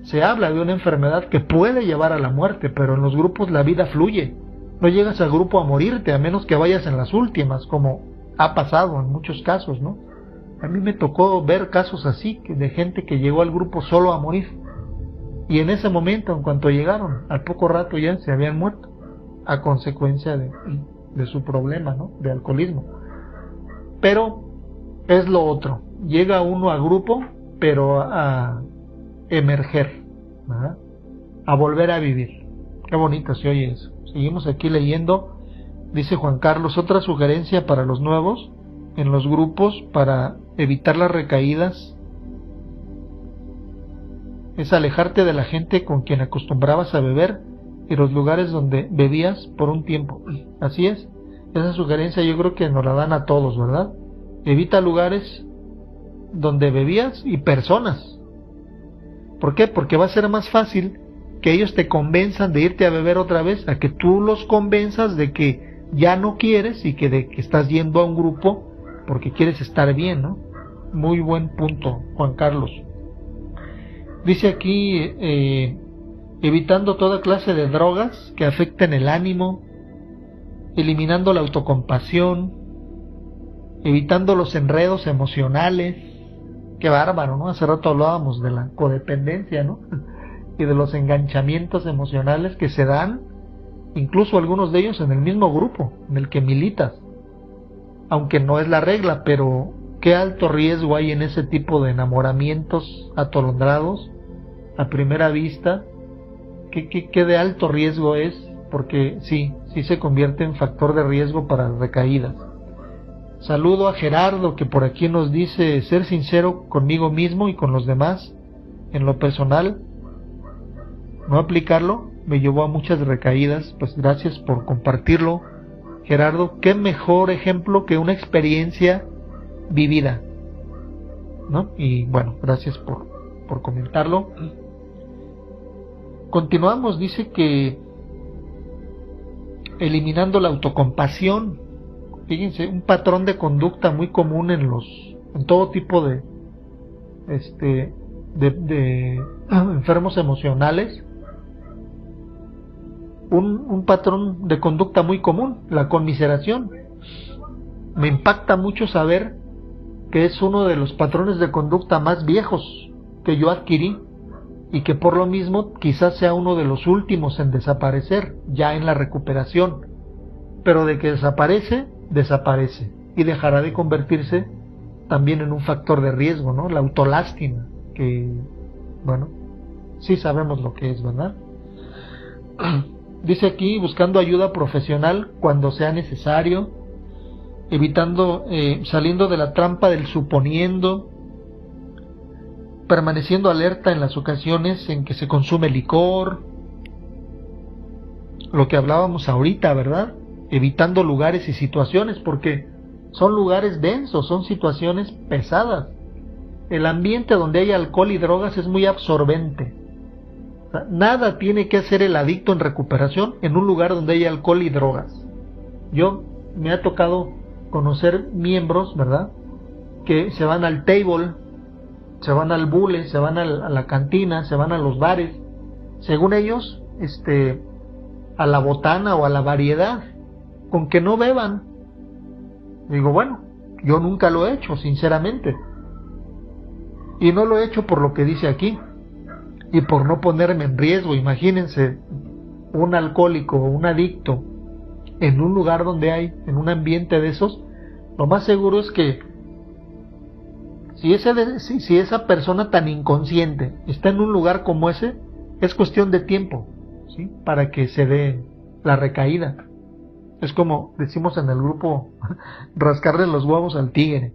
se habla de una enfermedad que puede llevar a la muerte, pero en los grupos la vida fluye. No llegas al grupo a morirte, a menos que vayas en las últimas, como ha pasado en muchos casos, ¿no? A mí me tocó ver casos así, de gente que llegó al grupo solo a morir. Y en ese momento, en cuanto llegaron, al poco rato ya se habían muerto, a consecuencia de su problema, ¿no? De alcoholismo. Pero es lo otro. Llega uno a grupo, pero a emerger, ¿verdad? A volver a vivir, Qué bonito se oye eso. Seguimos aquí leyendo. Dice Juan Carlos, otra sugerencia para los nuevos en los grupos para evitar las recaídas es alejarte de la gente con quien acostumbrabas a beber y los lugares donde bebías por un tiempo. Así es, esa sugerencia yo creo que nos la dan a todos, ¿verdad? Evita lugares donde bebías y personas. ¿Por qué? Porque va a ser más fácil que ellos te convenzan de irte a beber otra vez, a que tú los convenzas de que ya no quieres y que de que estás yendo a un grupo porque quieres estar bien, ¿no? Muy buen punto, Juan Carlos. Dice aquí, evitando toda clase de drogas que afecten el ánimo, eliminando la autocompasión, evitando los enredos emocionales. Qué bárbaro, ¿no? Hace rato hablábamos de la codependencia, ¿no? Y de los enganchamientos emocionales que se dan, incluso algunos de ellos en el mismo grupo en el que militas, aunque no es la regla, pero qué alto riesgo hay en ese tipo de enamoramientos atolondrados a primera vista. Qué de alto riesgo es, porque sí se convierte en factor de riesgo para recaídas. Saludo a Gerardo, que por aquí nos dice: ser sincero conmigo mismo y con los demás. En lo personal, no aplicarlo me llevó a muchas recaídas. Pues gracias por compartirlo, Gerardo. Qué mejor ejemplo que una experiencia vivida, ¿no? Y bueno, gracias por comentarlo. Continuamos, dice que eliminando la autocompasión. Fíjense, un patrón de conducta muy común en todo tipo de enfermos emocionales. Un patrón de conducta muy común, la conmiseración. Me impacta mucho saber que es uno de los patrones de conducta más viejos que yo adquirí y que por lo mismo quizás sea uno de los últimos en desaparecer ya en la recuperación, pero de que desaparece y dejará de convertirse también en un factor de riesgo, ¿no? La autolástima, que bueno, sí sabemos lo que es, ¿verdad? Dice aquí, buscando ayuda profesional cuando sea necesario, evitando, saliendo de la trampa del suponiendo, permaneciendo alerta en las ocasiones en que se consume licor, lo que hablábamos ahorita, ¿verdad? Evitando lugares y situaciones, porque son lugares densos, son situaciones pesadas. El ambiente donde hay alcohol y drogas es muy absorbente. O sea, nada tiene que hacer el adicto en recuperación en un lugar donde hay alcohol y drogas. Yo me ha tocado conocer miembros, ¿verdad?, que se van al table, se van al bule, se van a la cantina, se van a los bares, según ellos, a la botana o a la variedad, con que no beban. Digo, bueno, yo nunca lo he hecho, sinceramente, y no lo he hecho por lo que dice aquí y por no ponerme en riesgo. Imagínense un alcohólico o un adicto en un lugar donde hay, en un ambiente de esos. Lo más seguro es que si esa persona tan inconsciente está en un lugar como ese, es cuestión de tiempo, ¿sí?, para que se dé la recaída. Es como decimos en el grupo, rascarle los huevos al tigre.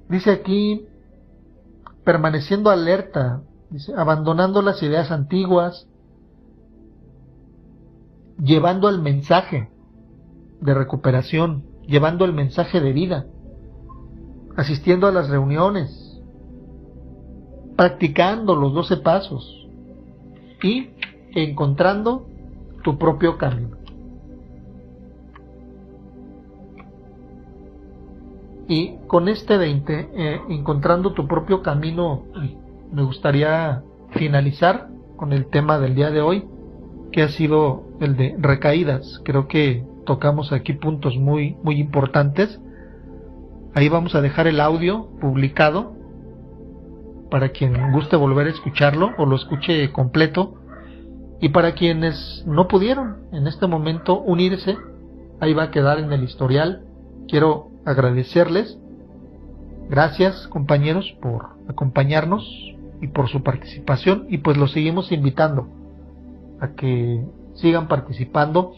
Dice aquí, permaneciendo alerta, dice, abandonando las ideas antiguas, llevando el mensaje de recuperación, llevando el mensaje de vida, asistiendo a las reuniones, practicando los 12 pasos y encontrando tu propio camino. Y con este 20, encontrando tu propio camino, me gustaría finalizar con el tema del día de hoy, que ha sido el de recaídas. Creo que tocamos aquí puntos muy, muy importantes. Ahí vamos a dejar el audio publicado para quien guste volver a escucharlo o lo escuche completo, y para quienes no pudieron en este momento unirse, ahí va a quedar en el historial. Quiero agradecerles. Gracias, compañeros, por acompañarnos y por su participación, y pues los seguimos invitando a que sigan participando.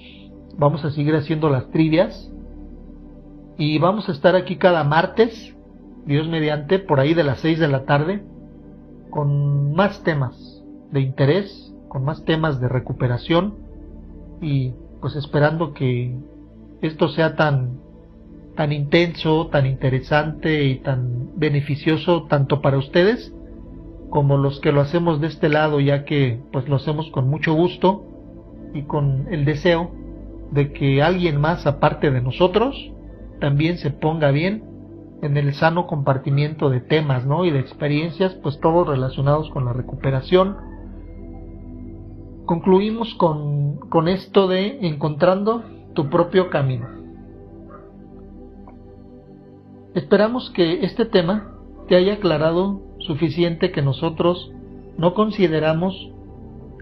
Vamos a seguir haciendo las trivias y vamos a estar aquí cada martes, Dios mediante, por ahí de las 6 de la tarde, con más temas de interés, con más temas de recuperación, y pues esperando que esto sea tan intenso, tan interesante y tan beneficioso tanto para ustedes como los que lo hacemos de este lado, ya que pues lo hacemos con mucho gusto y con el deseo de que alguien más aparte de nosotros también se ponga bien en el sano compartimiento de temas, ¿no? Y de experiencias, pues todos relacionados con la recuperación. Concluimos con esto de encontrando tu propio camino. Esperamos que este tema te haya aclarado suficiente que nosotros no consideramos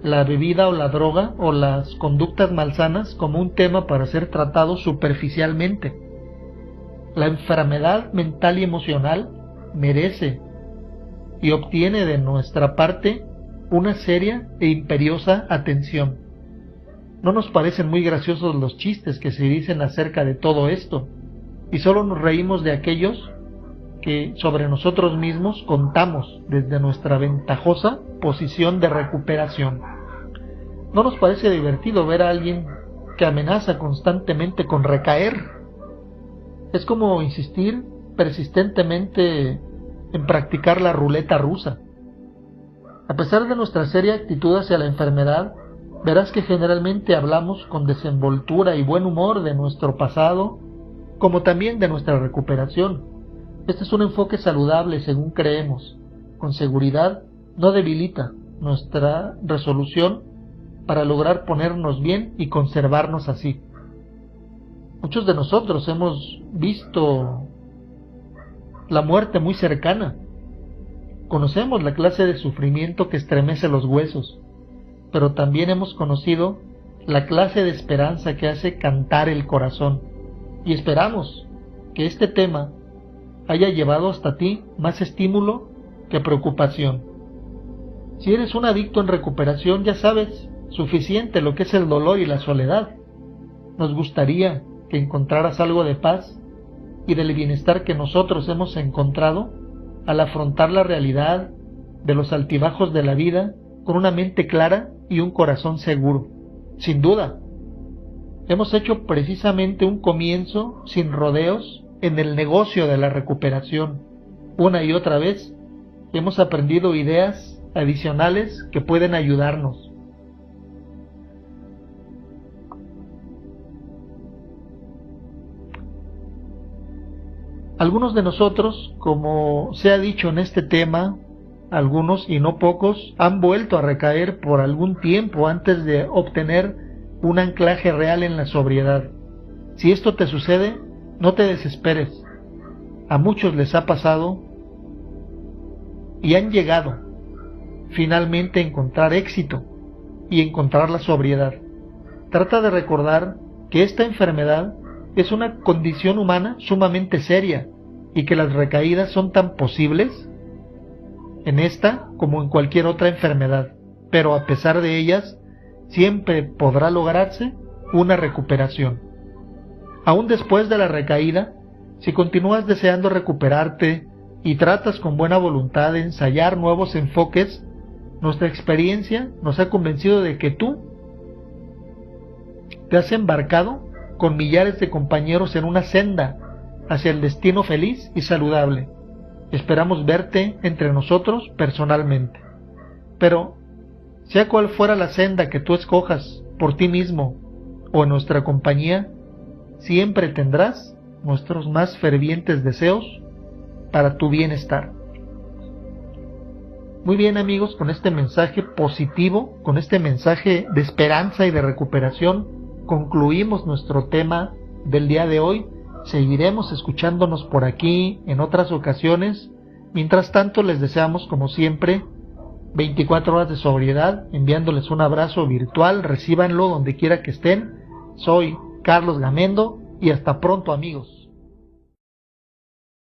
la bebida o la droga o las conductas malsanas como un tema para ser tratado superficialmente. La enfermedad mental y emocional merece y obtiene de nuestra parte una seria e imperiosa atención. No nos parecen muy graciosos los chistes que se dicen acerca de todo esto, y solo nos reímos de aquellos que sobre nosotros mismos contamos desde nuestra ventajosa posición de recuperación. ¿No nos parece divertido ver a alguien que amenaza constantemente con recaer? Es como insistir persistentemente en practicar la ruleta rusa. A pesar de nuestra seria actitud hacia la enfermedad, verás que generalmente hablamos con desenvoltura y buen humor de nuestro pasado, como también de nuestra recuperación. Este es un enfoque saludable según creemos. Con seguridad no debilita nuestra resolución para lograr ponernos bien y conservarnos así. Muchos de nosotros hemos visto la muerte muy cercana. Conocemos la clase de sufrimiento que estremece los huesos, pero también hemos conocido la clase de esperanza que hace cantar el corazón. Y esperamos que este tema haya llevado hasta ti más estímulo que preocupación. Si eres un adicto en recuperación, ya sabes suficiente lo que es el dolor y la soledad. Nos gustaría que encontraras algo de paz y del bienestar que nosotros hemos encontrado al afrontar la realidad de los altibajos de la vida con una mente clara y un corazón seguro. Sin duda, hemos hecho precisamente un comienzo sin rodeos en el negocio de la recuperación. Una y otra vez hemos aprendido ideas adicionales que pueden ayudarnos. Algunos de nosotros, como se ha dicho en este tema, algunos y no pocos, han vuelto a recaer por algún tiempo antes de obtener un anclaje real en la sobriedad. Si esto te sucede, no te desesperes. A muchos les ha pasado y han llegado finalmente a encontrar éxito y encontrar la sobriedad. Trata de recordar que esta enfermedad es una condición humana sumamente seria y que las recaídas son tan posibles en esta como en cualquier otra enfermedad, pero a pesar de ellas siempre podrá lograrse una recuperación. Aún después de la recaída, si continúas deseando recuperarte y tratas con buena voluntad de ensayar nuevos enfoques, nuestra experiencia nos ha convencido de que tú te has embarcado con millares de compañeros en una senda hacia el destino feliz y saludable. Esperamos verte entre nosotros personalmente. Pero, sea cual fuera la senda que tú escojas por ti mismo o en nuestra compañía, siempre tendrás nuestros más fervientes deseos para tu bienestar. Muy bien, amigos, con este mensaje positivo, con este mensaje de esperanza y de recuperación, concluimos nuestro tema del día de hoy. Seguiremos escuchándonos por aquí en otras ocasiones. Mientras tanto, les deseamos, como siempre, 24 horas de sobriedad, enviándoles un abrazo virtual. Recíbanlo donde quiera que estén. Soy Carlos Gamendo y hasta pronto, amigos.